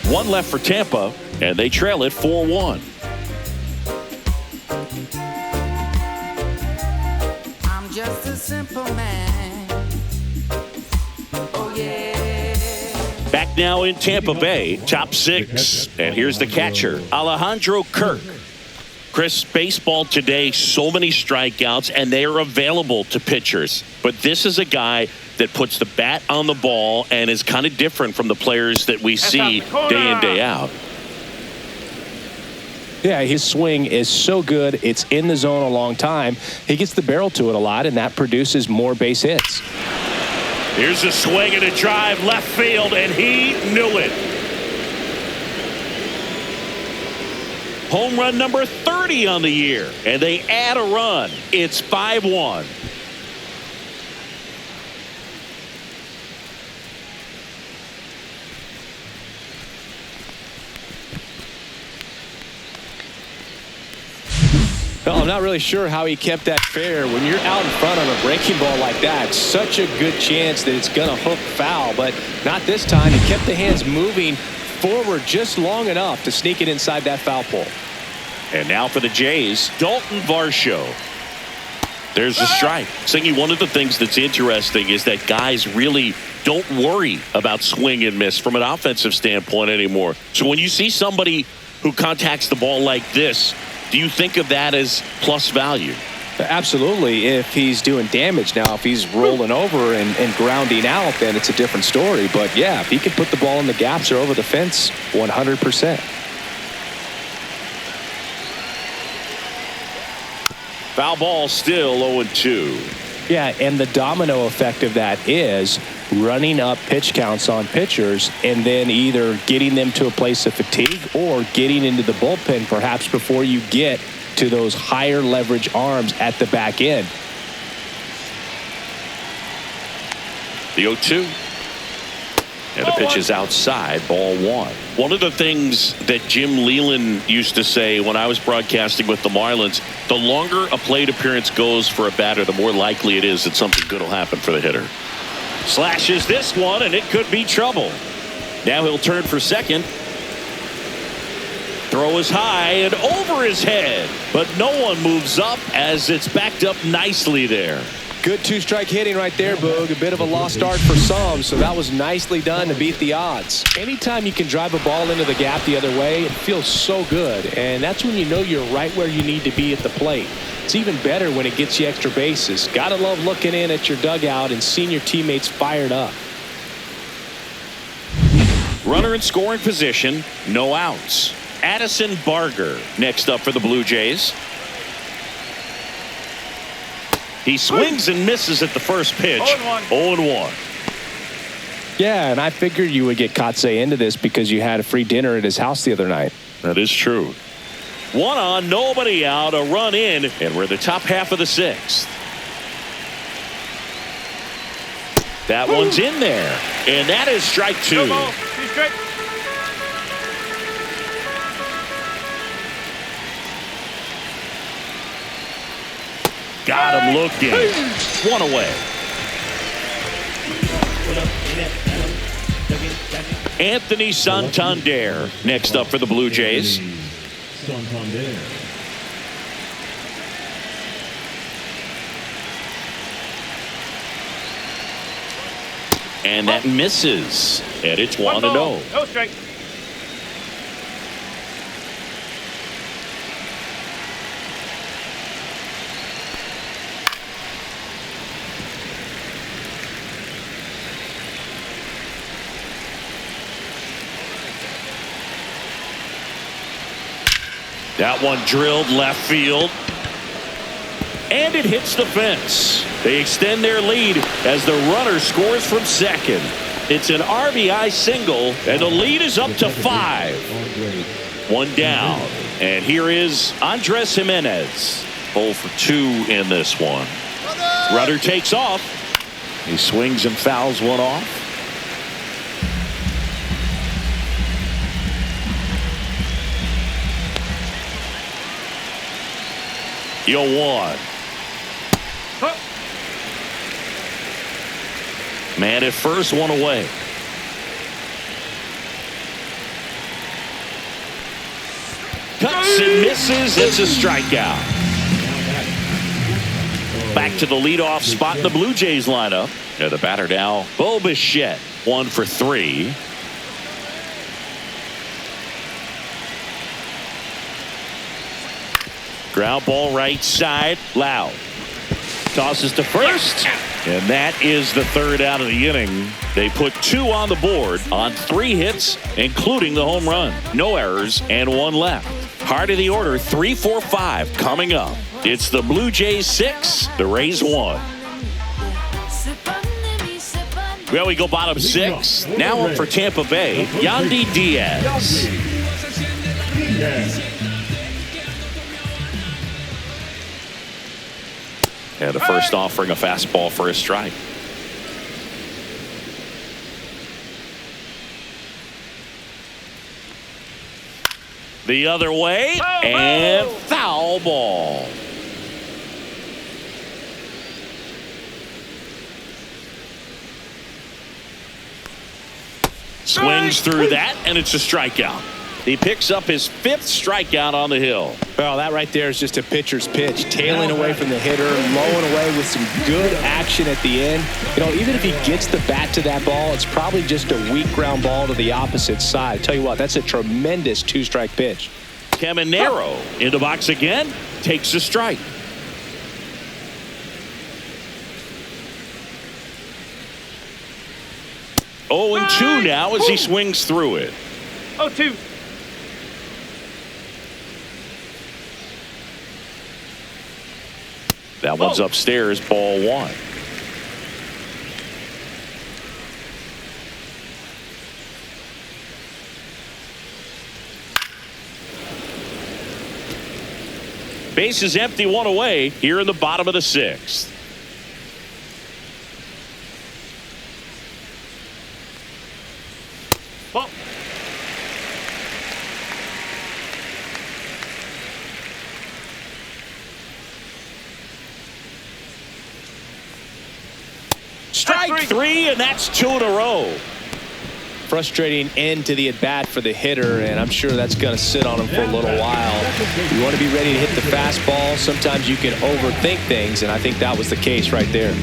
Speaker 1: 1 left for Tampa, and they trail it 4-1.
Speaker 5: I'm just a simple man. Oh, yeah.
Speaker 1: Back now in Tampa Bay, top 6. And here's the catcher, Alejandro Kirk. Chris, baseball today, so many strikeouts, and they are available to pitchers. But this is a guy that puts the bat on the ball and is kind of different from the players that we see day in, day out.
Speaker 2: Yeah, his swing is so good. It's in the zone a long time. He gets the barrel to it a lot, and that produces more base hits.
Speaker 1: Here's a swing and a drive left field, and he knew it. Home run number 30 on the year, and they add a run. It's 5-1.
Speaker 2: Well, I'm not really sure how he kept that fair. When you're out in front on a breaking ball like that, such a good chance that it's going to hook foul, but not this time. He kept the hands moving forward just long enough to sneak it inside that foul pole.
Speaker 1: And now for the Jays, Dalton Varsho. There's a strike. Singy, one of the things that's interesting is that guys really don't worry about swing and miss from an offensive standpoint anymore. So when you see somebody who contacts the ball like this, do you think of that as plus value?
Speaker 2: Absolutely. If he's doing damage now, if he's rolling over and grounding out, then it's a different story. But yeah, if he can put the ball in the gaps or over the fence, 100%.
Speaker 1: Foul ball still 0-2.
Speaker 2: Yeah, and the domino effect of that is running up pitch counts on pitchers and then either getting them to a place of fatigue or getting into the bullpen perhaps before you get to those higher leverage arms at the back end.
Speaker 1: The 0-2. And the pitch is outside, ball 1. One of the things that Jim Leland used to say when I was broadcasting with the Marlins, the longer a plate appearance goes for a batter, the more likely it is that something good will happen for the hitter. Slashes this one, and it could be trouble. Now he'll turn for second. Throw is high and over his head, but no one moves up as it's backed up nicely there.
Speaker 2: Good 2-strike hitting right there, Boog. A bit of a lost start for some, so that was nicely done to beat the odds. Anytime you can drive a ball into the gap the other way, it feels so good, and that's when you know you're right where you need to be at the plate. It's even better when it gets you extra bases. Gotta love looking in at your dugout and seeing your teammates fired up.
Speaker 1: Runner in scoring position, no outs. Addison Barger next up for the Blue Jays. He swings and misses at the first pitch. 0-1.
Speaker 2: Yeah, and I figured you would get Kotsay into this because you had a free dinner at his house the other night.
Speaker 1: That is true. 1 on, nobody out, a run in, and we're the top half of the 6th. That one's in there, and that is strike 2. Got him looking. 1 away. Anthony Santander next up for the Blue Jays.
Speaker 4: Santander.
Speaker 1: And that misses. And it's 1-0.
Speaker 3: No strike.
Speaker 1: That one drilled left field. And it hits the fence. They extend their lead as the runner scores from second. It's an RBI single, and the lead is up to 5. 1 down. And here is Andres Jimenez. 0 for 2 in this one. Rudder takes off. He swings and fouls one off. 0-1. Man at first, one away. Cuts and misses. It's a strikeout. Back to the leadoff spot in the Blue Jays lineup. And the batter now, Bo Bichette, 1 for 3. Ground ball right side. Lau tosses to first. And that is the third out of the inning. They put 2 on the board on 3 hits, including the home run. No errors and 1 left. Heart of the order, 3, 4, 5 coming up. It's the Blue Jays 6, the Rays 1. Well, we go bottom 6. Now up for Tampa Bay, Yandy Diaz. And the first offering, a fastball for a strike. The other way, and foul ball. Swings through that, and it's a strikeout. He picks up his 5th strikeout on the hill.
Speaker 2: Well, that right there is just a pitcher's pitch, tailing away from the hitter, lowing away with some good action at the end. You know, even if he gets the bat to that ball, it's probably just a weak ground ball to the opposite side. Tell you what, that's a tremendous 2-strike pitch.
Speaker 1: Caminero in the box again, takes a strike. Oh, and 2 now as he swings through it.
Speaker 3: 0-2.
Speaker 1: That one's upstairs, ball 1. Base is empty, 1 away here in the bottom of the 6th.
Speaker 3: Ball.
Speaker 1: Strike 3, and that's 2 in a row.
Speaker 2: Frustrating end to the at-bat for the hitter, and I'm sure that's going to sit on him for a little while. You want to be ready to hit the fastball. Sometimes you can overthink things, and I think that was the case right there.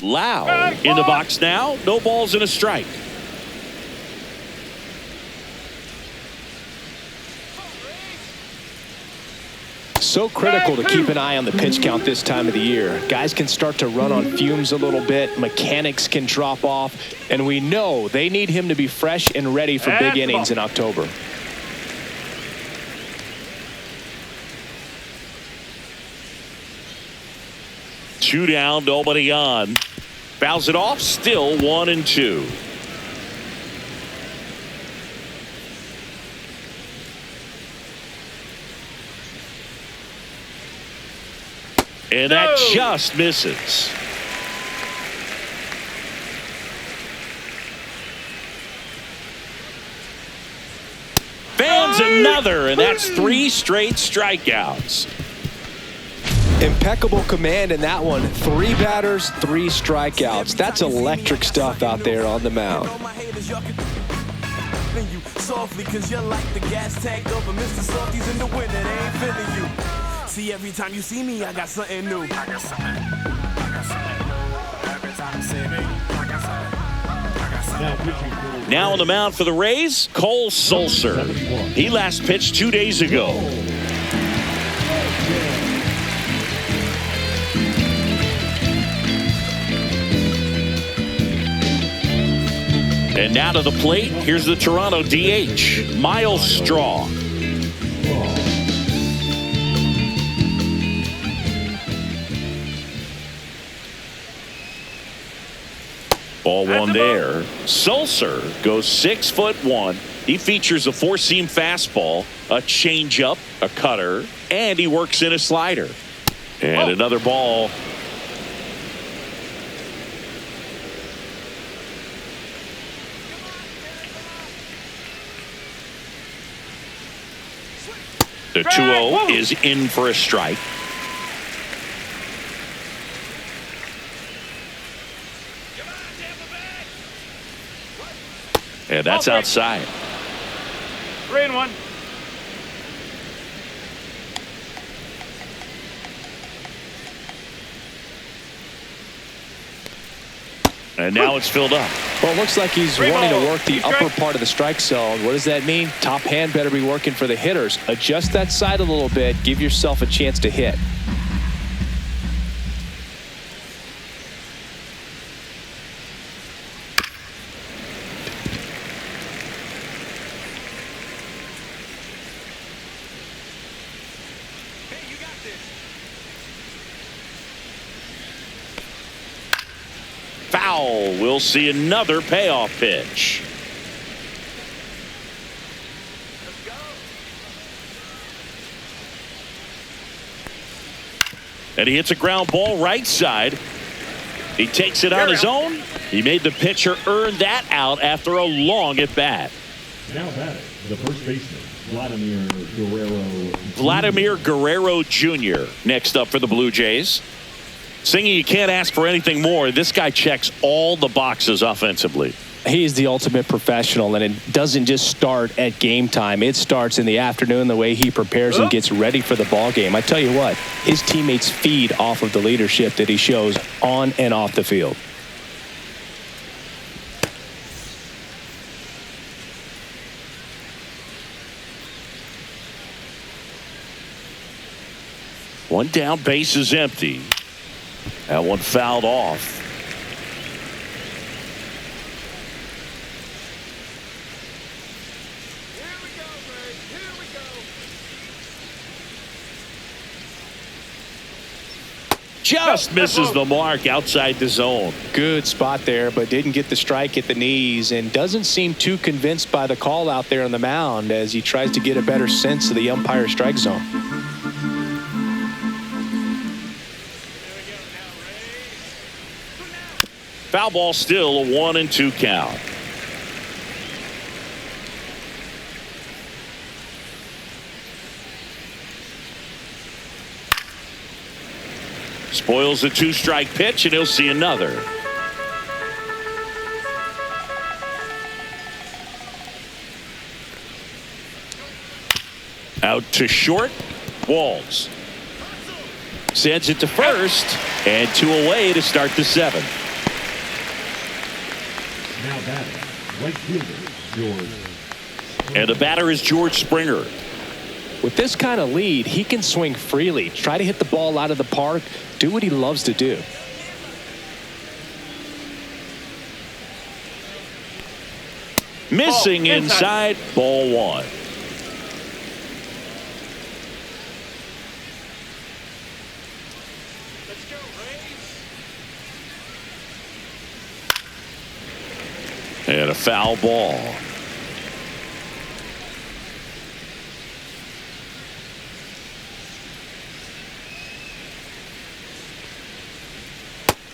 Speaker 1: Lau in the box now. No balls and a strike.
Speaker 2: So critical to keep an eye on the pitch count this time of the year. Guys can start to run on fumes a little bit. Mechanics can drop off. And we know they need him to be fresh and ready for big innings in October.
Speaker 1: Two down, nobody on. Fouls it off, still 1-2. And that just misses. Fans another, and that's 3 straight strikeouts.
Speaker 2: Impeccable command in that one. 3 batters, 3 strikeouts. That's electric stuff out there on the mound.
Speaker 6: Softly, cause you're like the gas tank of a Mr. Softies in the winter, they ain't feeling you. See, every time you see me, I got something new. Every time you see me, I got something.
Speaker 1: Now on the mound for the Rays, Cole Sulser. He last pitched 2 days ago. And now to the plate, here's the Toronto DH, Miles Straw. Ball 1 there. Sulser goes 6'1". He features a 4-seam fastball, a changeup, a cutter, and he works in a slider. And another ball. The 2-0 is in for a strike. And that's outside.
Speaker 3: 3-1.
Speaker 1: And now it's filled up.
Speaker 2: Well, it looks like he's
Speaker 3: Three
Speaker 2: wanting to
Speaker 3: balls.
Speaker 2: work the upper part of the strike zone. What does that mean? Top hand better be working for the hitters. Adjust that side a little bit. Give yourself a chance to hit.
Speaker 1: Foul. We'll see another payoff pitch. And he hits a ground ball right side. He takes it on his own. He made the pitcher earn that out after a long at bat.
Speaker 4: Now batting, the first baseman, Vladimir Guerrero.
Speaker 1: Vladimir Guerrero Jr. next up for the Blue Jays. Singy, you can't ask for anything more. This guy checks all the boxes offensively.
Speaker 2: He's the ultimate professional, and it doesn't just start at game time. It starts in the afternoon, the way he prepares and gets ready for the ball game. I tell you what, his teammates feed off of the leadership that he shows on and off the field.
Speaker 1: One down, base is empty. That one fouled off. Just misses the mark outside the zone.
Speaker 2: Good spot there, but didn't get the strike at the knees and doesn't seem too convinced by the call out there on the mound as he tries to get a better sense of the umpire strike zone.
Speaker 1: Foul ball, still a 1-2 count. Spoils the 2-strike pitch, and he'll see another. Out to short. Walls sends it to first, and 2 away to start the 7th.
Speaker 4: Now batting, right fielder, George.
Speaker 1: And the batter is George Springer.
Speaker 2: With this kind of lead, he can swing freely, try to hit the ball out of the park, do what he loves to do.
Speaker 1: Missing inside, ball 1. And a foul ball.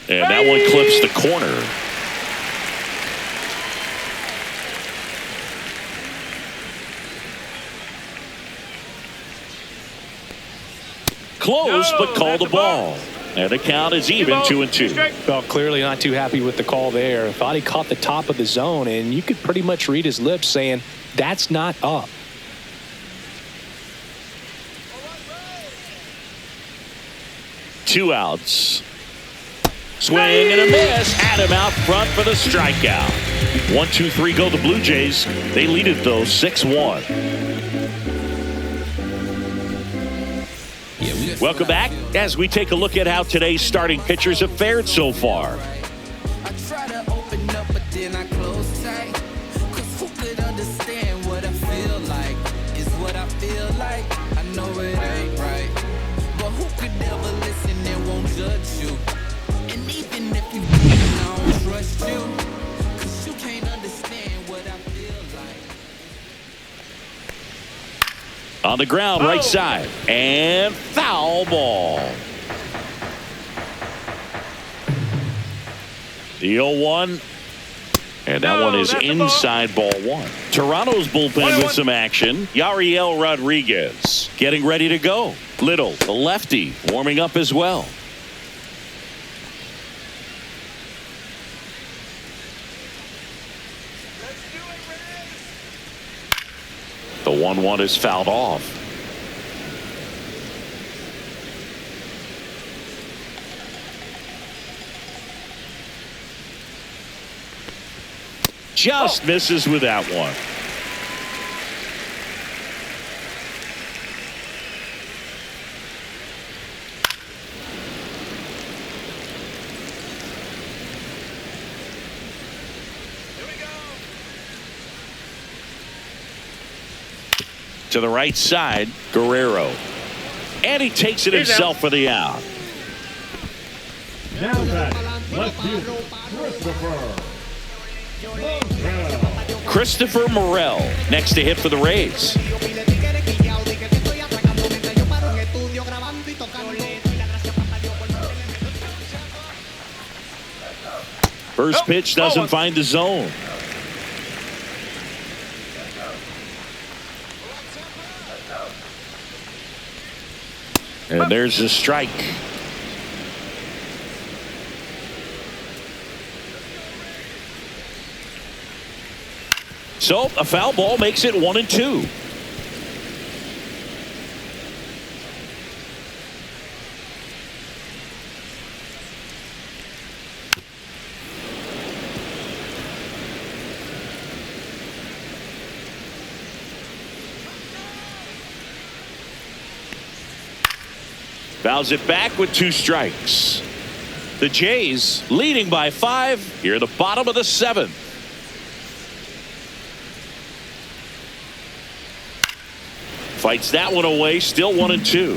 Speaker 1: And that one clips the corner. Close, but called a ball. And the count is even, 2-2.
Speaker 2: Well, clearly not too happy with the call there. Thought he caught the top of the zone, and you could pretty much read his lips saying, that's not up.
Speaker 1: Two outs. Swing and a miss. Had him out front for the strikeout. 1-2-3 go the Blue Jays. They lead it though 6-1. Welcome back as we take a look at how today's starting pitchers have fared so far.
Speaker 5: I try to open up, but then I close tight. 'Cause who could understand what I feel like? Is what I feel like. I know it ain't right. But who could ever listen and won't judge you? And even if you can, I don't trust you. 'Cause you can't understand what I feel like.
Speaker 1: On the ground, right side, and foul ball. The 0-1, and that one is inside ball 1. Toronto's bullpen with some action. Yariel Rodriguez. getting ready to go. Little, the lefty, warming up as well. The 1-1 is fouled off. Just misses with that one. To the right side, Guerrero. And he takes it himself for the out.
Speaker 4: Now back, left fielder,
Speaker 1: Christopher Morel next to hit for the Rays. First pitch doesn't find the zone. And there's a strike. So a foul ball makes it 1-2. Fouls it back with 2 strikes. The Jays leading by 5 here at the bottom of the 7th. Fights that one away, still 1-2.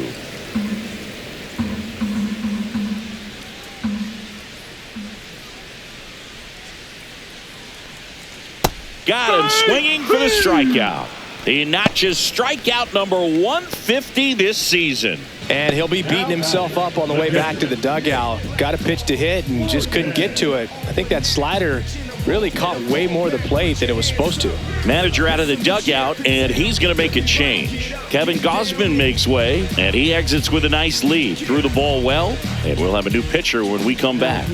Speaker 1: Got him swinging for the strikeout. He notches strikeout number 150 this season.
Speaker 2: And he'll be beating himself up on the way back to the dugout. Got a pitch to hit and just couldn't get to it. I think that slider really caught way more of the plate than it was supposed to.
Speaker 1: Manager out of the dugout, and he's going to make a change. Kevin Gausman makes way, and he exits with a nice lead. Threw the ball well, and we'll have a new pitcher when we come back.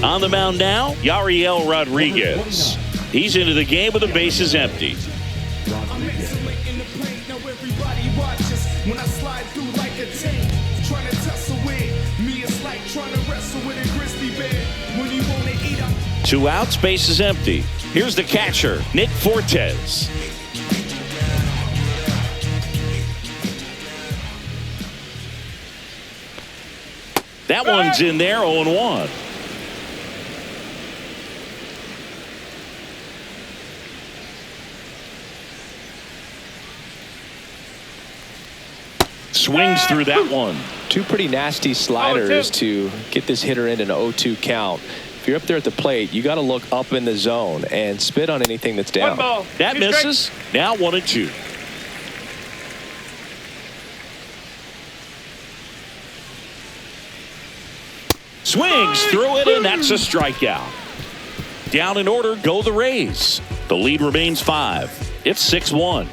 Speaker 1: On the mound now, Yariel Rodriguez. He's into the game with the bases empty.
Speaker 6: When I slide through like a tank, trying to tussle with me, it's like trying to wrestle with a grizzly bear. When you want to eat up.
Speaker 1: 2 outs, base is empty. Here's the catcher, Nick Fortes. That one's in there, 0-1. Swings through that one.
Speaker 2: 2 pretty nasty sliders to get this hitter in an 0-2 count. If you're up there at the plate, you got to look up in the zone and spit on anything that's down.
Speaker 1: That misses. Now 1-2. Swings through it, and that's a strikeout. Down in order go the Rays. The lead remains 5. It's 6-1.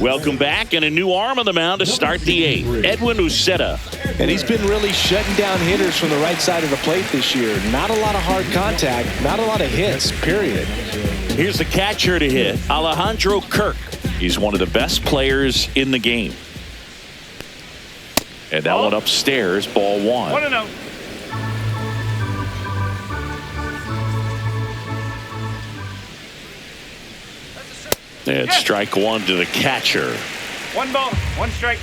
Speaker 1: Welcome back, and a new arm on the mound to start the 8th. Edwin Uceta.
Speaker 2: And he's been really shutting down hitters from the right side of the plate this year. Not a lot of hard contact, not a lot of hits, period.
Speaker 1: Here's the catcher to hit, Alejandro Kirk. He's one of the best players in the game. And that one upstairs, ball 1.
Speaker 3: 1-0.
Speaker 1: And strike 1 to the catcher.
Speaker 3: 1 ball, 1 strike.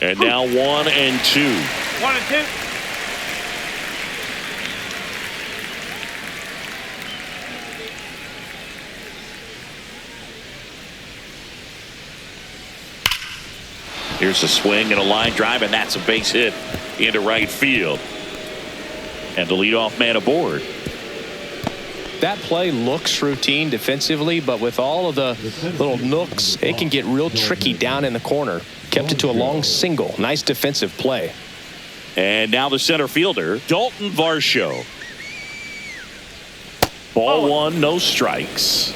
Speaker 1: And now 1-2.
Speaker 3: 1-2.
Speaker 1: Here's a swing and a line drive, and that's a base hit into right field. And the leadoff man aboard.
Speaker 2: That play looks routine defensively, but with all of the little nooks, it can get real tricky down in the corner. Kept it to a long single. Nice defensive play.
Speaker 1: And now the center fielder, Dalton Varsho. Ball one, no strikes.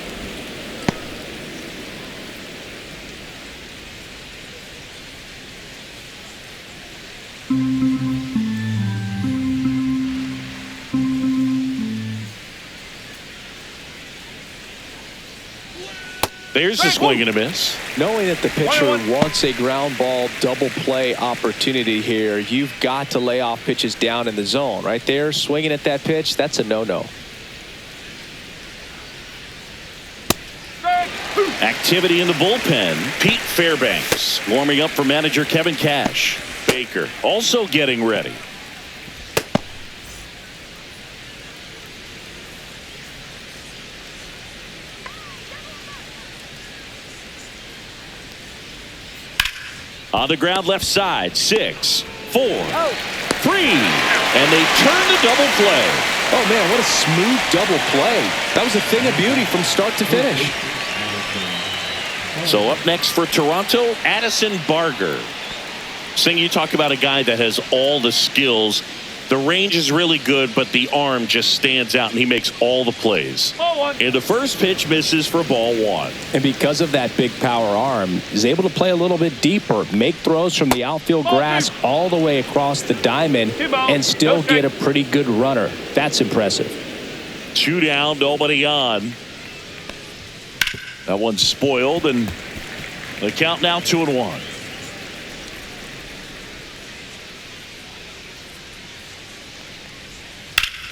Speaker 1: There's a swing and a miss.
Speaker 2: Knowing that the pitcher wants a ground ball double play opportunity here, you've got to lay off pitches down in the zone. Right there, swinging at that pitch, that's a no-no.
Speaker 1: Activity in the bullpen. Pete Fairbanks warming up for manager Kevin Cash. Baker also getting ready. On the ground left side, 6, 4, 3, and they turn the double play.
Speaker 2: Oh man, what a smooth double play. That was a thing of beauty from start to finish.
Speaker 1: So up next for Toronto, Addison Barger. Sing, you talk about a guy that has all the skills. The range is really good, but the arm just stands out, and he makes all the plays. And the first pitch misses for ball one.
Speaker 2: And because of that big power arm, he's able to play a little bit deeper, make throws from the outfield grass all the way across the diamond, and still get a pretty good runner. That's impressive.
Speaker 1: 2 down, nobody on. That one's spoiled, and the count now 2-1.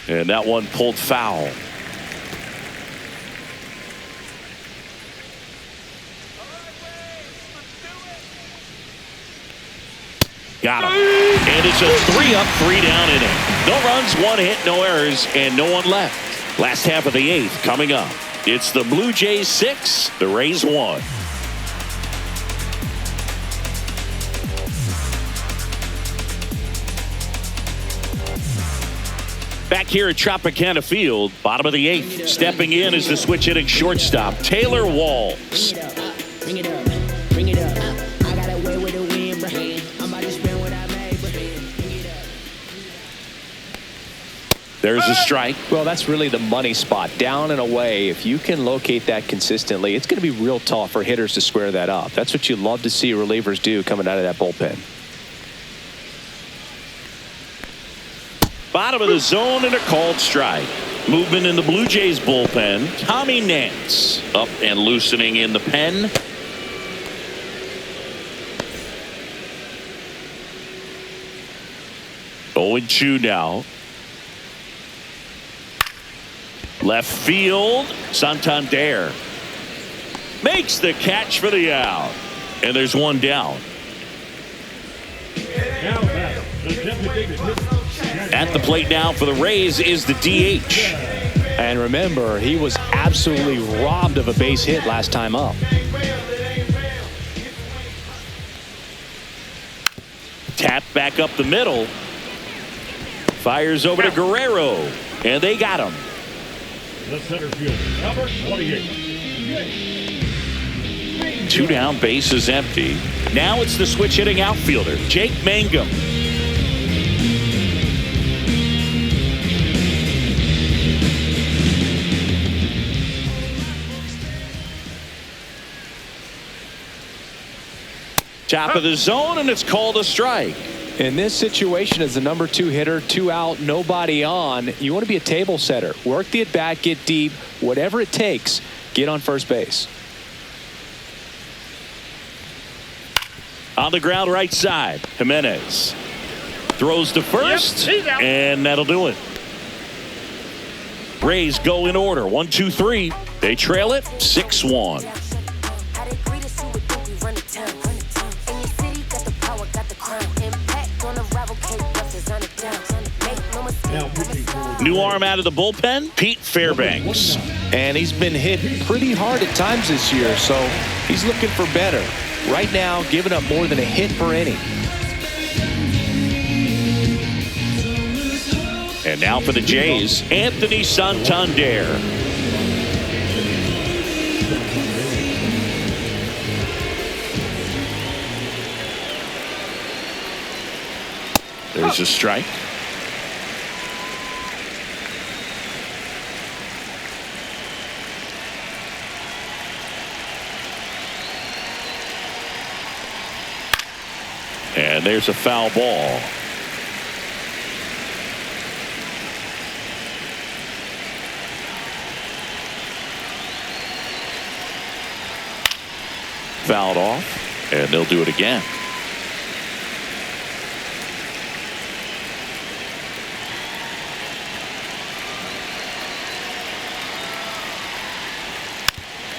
Speaker 1: And that one pulled foul. Got him. And it's a 3-up, 3-down inning. No runs, 1 hit, no errors, and no one left. Last half of the 8th coming up. It's the Blue Jays 6, the Rays 1. Back here at Tropicana Field, bottom of the 8th. Stepping in is the switch hitting shortstop, Taylor Walls.
Speaker 7: Bring it up, bring it up. I got away with the wind, bro. I'm about to spend what I made, bro. Bring it up.
Speaker 1: There's a strike.
Speaker 2: Well, that's really the money spot. Down and away. If you can locate that consistently, it's going to be real tough for hitters to square that up. That's what you love to see relievers do coming out of that bullpen.
Speaker 1: Bottom of the zone and a called strike. Movement in the Blue Jays bullpen. Tommy Nance up and loosening in the pen. Going 2 now. Left field. Santander makes the catch for the out. And there's 1 down. At the plate now for the Rays is the DH.
Speaker 2: And remember, he was absolutely robbed of a base hit last time up.
Speaker 1: Tap back up the middle. Fires over to Guerrero. And they got him.
Speaker 4: The center fielder, number 28.
Speaker 1: 2 down, base is empty. Now it's the switch hitting outfielder, Jake Mangum. Top of the zone, and it's called a strike.
Speaker 2: In this situation, as the number 2 hitter, 2 out, nobody on, you want to be a table setter. Work the at-bat, get deep, whatever it takes, get on first base.
Speaker 1: On the ground right side, Jimenez throws to first, and that'll do it. Rays go in order, 1, 2, 3. They trail it 6-1. New arm out of the bullpen, Pete Fairbanks.
Speaker 2: And he's been hit pretty hard at times this year, so he's looking for better. Right now, giving up more than a hit per inning.
Speaker 1: And now for the Jays, Anthony Santander. There's a strike. And there's a foul ball. Fouled off, and they'll do it again.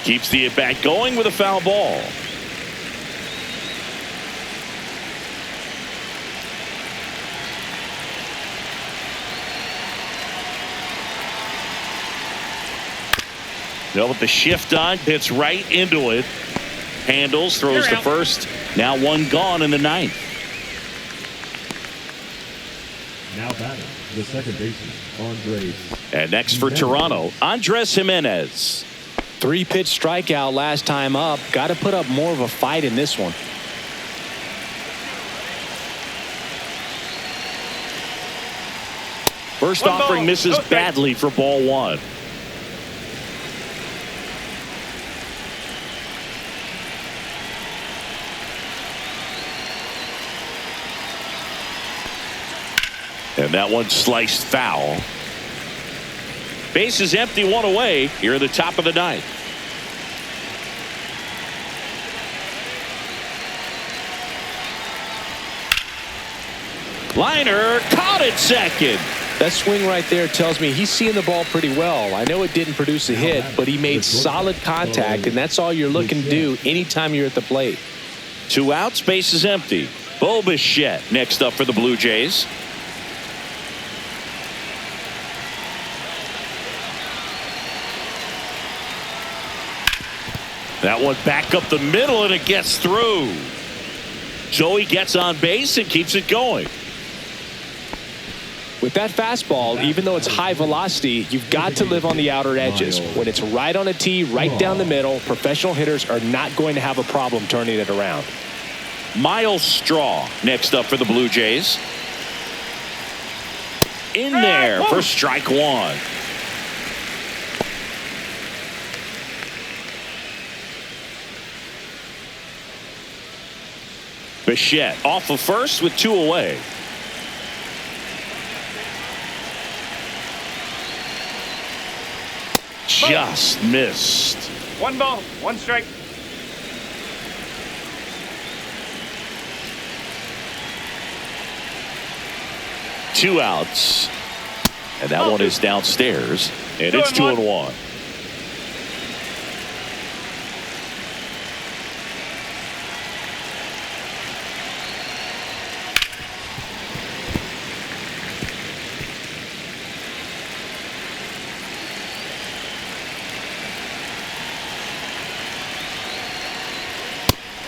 Speaker 1: Keeps the at-bat going with a foul ball. With the shift on, hits right into it. Handles, throws to first. Now one gone in the ninth.
Speaker 4: Now batting, the second baseman, Andres.
Speaker 1: And next for Toronto, Andres Jimenez.
Speaker 2: 3-pitch strikeout last time up. Got to put up more of a fight in this one.
Speaker 1: First offering misses badly for ball one. And that one sliced foul. Base is empty, one away here at the top of the ninth. Liner caught it second.
Speaker 2: That swing right there tells me he's seeing the ball pretty well. I know it didn't produce a hit, but he made solid contact, and that's all you're looking to do anytime you're at the plate.
Speaker 1: 2 outs, base is empty. Bo Bichette next up for the Blue Jays. That one back up the middle, and it gets through. Joey gets on base and keeps it going.
Speaker 2: With that fastball, even though it's high velocity, you've got to live on the outer edges. When it's right on a tee, right down the middle, professional hitters are not going to have a problem turning it around.
Speaker 1: Miles Straw next up for the Blue Jays. In there for strike one. Bichette off of first with 2 away. Just missed.
Speaker 3: 1 ball, 1 strike.
Speaker 1: Two outs. And that one is downstairs. And it's 2-1.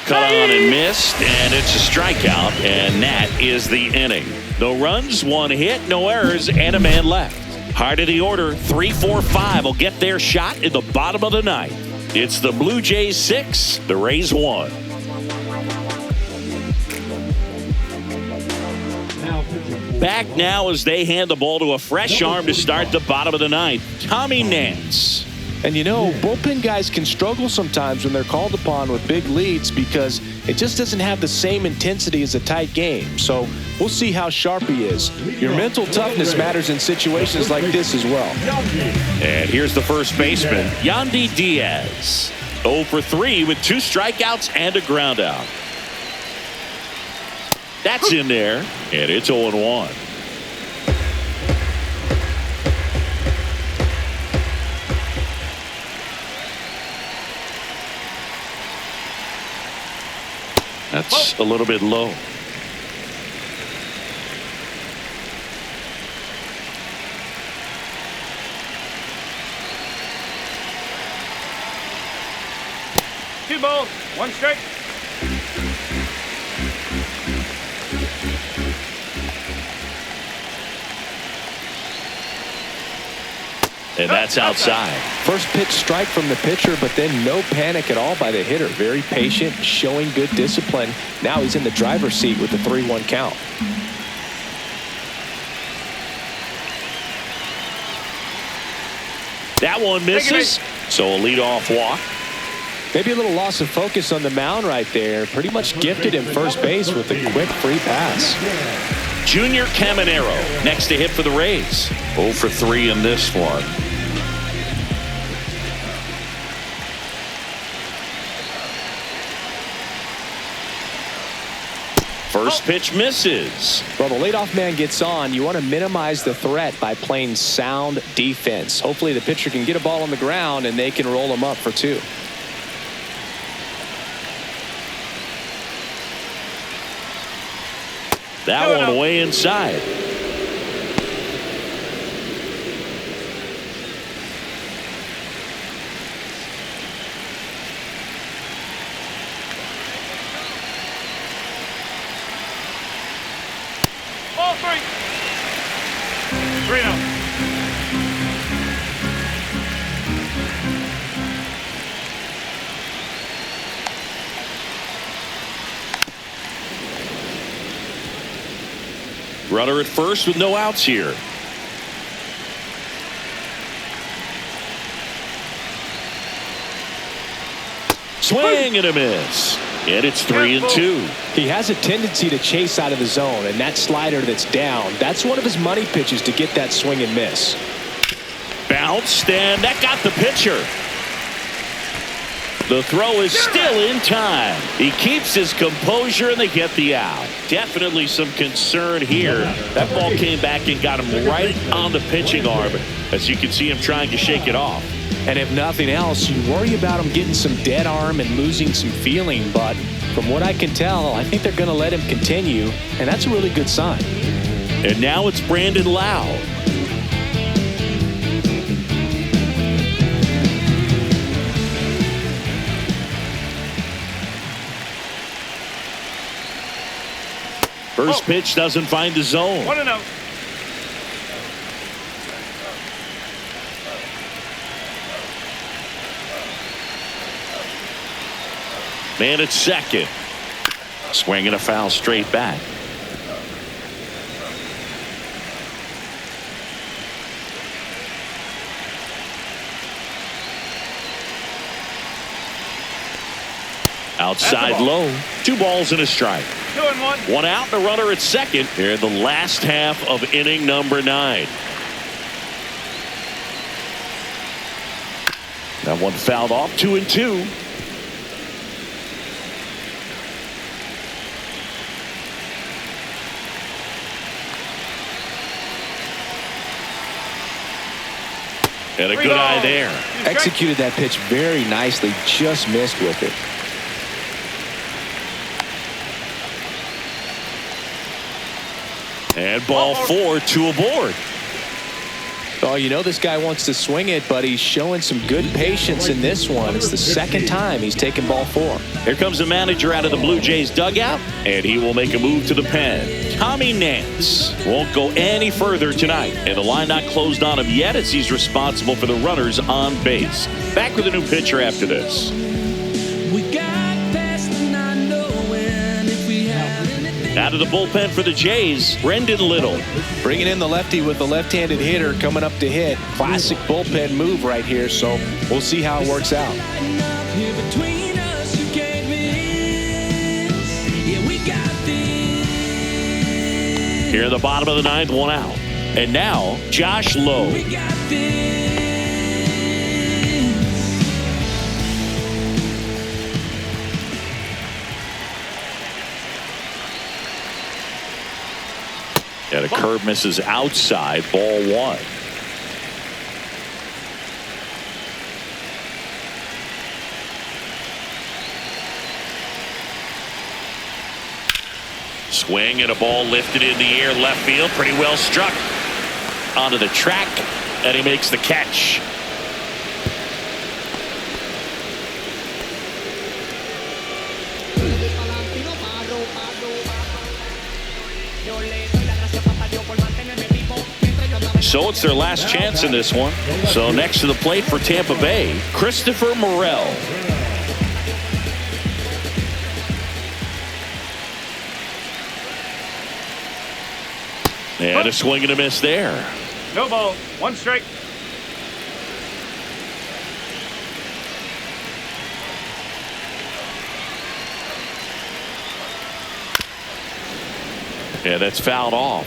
Speaker 1: Cut on and missed, and it's a strikeout, and that is the inning. No runs, 1 hit, no errors, and a man left. Heart of the order, 3-4-5 will get their shot in the bottom of the ninth. It's the Blue Jays 6, the Rays 1. Back now as they hand the ball to a fresh arm to start the bottom of the ninth, Tommy Nance.
Speaker 2: And you know, bullpen guys can struggle sometimes when they're called upon with big leads because it just doesn't have the same intensity as a tight game. So we'll see how sharp he is. Your mental toughness matters in situations like this as well.
Speaker 1: And here's the first baseman, Yandy Diaz. 0 for 3 with 2 strikeouts and a ground out. That's in there, and it's 0-1. That's a little bit low.
Speaker 3: Two balls, 1 strike.
Speaker 1: And that's outside.
Speaker 2: First pitch strike from the pitcher, but then no panic at all by the hitter. Very patient, showing good discipline. Now he's in the driver's seat with the 3-1 count.
Speaker 1: That one misses. So a leadoff walk.
Speaker 2: Maybe a little loss of focus on the mound right there. Pretty much gifted him first base with a quick free pass.
Speaker 1: Junior Caminero next to hit for the Rays. 0 for 3 in this one. First pitch misses.
Speaker 2: Well, the leadoff man gets on. You want to minimize the threat by playing sound defense. Hopefully the pitcher can get a ball on the ground and they can roll him up for 2.
Speaker 1: That one way inside.
Speaker 3: Ball 3. 3-0.
Speaker 1: Runner at first with no outs here. Swing and a miss. And it's 3-2.
Speaker 2: He has a tendency to chase out of the zone, and that slider that's down, that's one of his money pitches to get that swing and miss.
Speaker 1: Bounced, and that got the pitcher. The throw is still in time. He keeps his composure and they get the out. Definitely some concern here. That ball came back and got him right on the pitching arm. As you can see him trying to shake it off.
Speaker 2: And if nothing else, you worry about him getting some dead arm and losing some feeling. But from what I can tell, I think they're going to let him continue. And that's a really good sign.
Speaker 1: And now it's Brandon Lau. First pitch doesn't find the zone.
Speaker 3: 1-0.
Speaker 1: Man at second. Swinging a foul straight back. Outside low. 2 balls and a strike.
Speaker 3: 2-1.
Speaker 1: 1 out and a runner at second here in the last half of inning number 9. That one fouled off. 2-2. And a good eye there.
Speaker 2: Executed that pitch very nicely, just missed with it.
Speaker 1: And ball 4, 2 aboard.
Speaker 2: Oh, you know this guy wants to swing it, but he's showing some good patience in this one. It's the second time he's taken ball 4.
Speaker 1: Here comes the manager out of the Blue Jays dugout, and he will make a move to the pen. Tommy Nance won't go any further tonight, and the line not closed on him yet as he's responsible for the runners on base. Back with a new pitcher after this. Out of the bullpen for the Jays, Brendan Little.
Speaker 2: Bringing in the lefty with the left-handed hitter coming up to hit. Classic bullpen move right here, so we'll see how it works out.
Speaker 1: Here in the bottom of the 9th, 1 out. And now, Josh Lowe. And a curve misses outside, ball 1. Swing and a ball lifted in the air left field. Pretty well struck onto the track, and he makes the catch. So it's their last chance in this one. So next to the plate for Tampa Bay, Christopher Morel. And a swing and a miss there.
Speaker 3: No ball. 1 strike.
Speaker 1: Yeah, that's fouled off.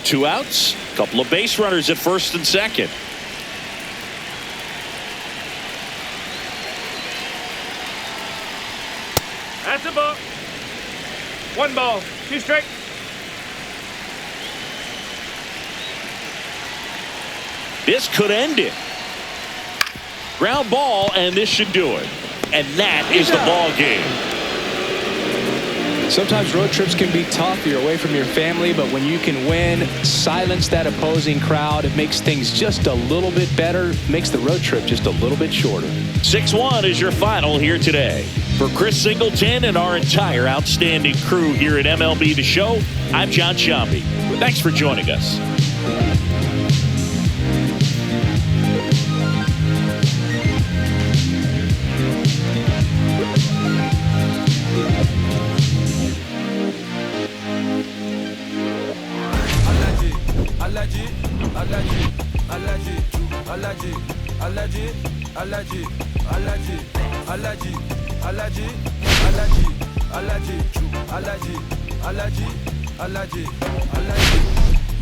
Speaker 1: 2 outs, couple of base runners at first and second.
Speaker 3: That's a ball. 1 ball, 2 strikes.
Speaker 1: This could end it. Ground ball, and this should do it. And that is the ball game.
Speaker 2: Sometimes road trips can be tough. You're away from your family, but when you can win, silence that opposing crowd, it makes things just a little bit better, makes the road trip just a little bit shorter.
Speaker 1: 6-1 is your final here today. For Chris Singleton and our entire outstanding crew here at MLB The Show, I'm John Sciambi. Thanks for joining us.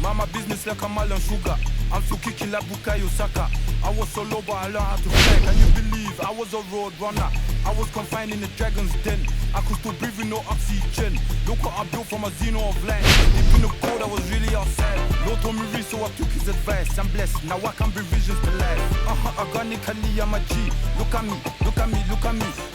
Speaker 6: Mama business like a melon sugar. I'm still kicking like Bukayo Saka. I was so low, but I learned how to fly. Can you believe I was a road runner? I was confined in the dragon's den. I could still breathe with no oxygen. Look what I built from a xeno of light. Deep in the cold, I was really outside. Lord told me read, so I took his advice. I'm blessed, now I can bring visions to life. Organically, I'm a G. Look at me, look at me, look at me.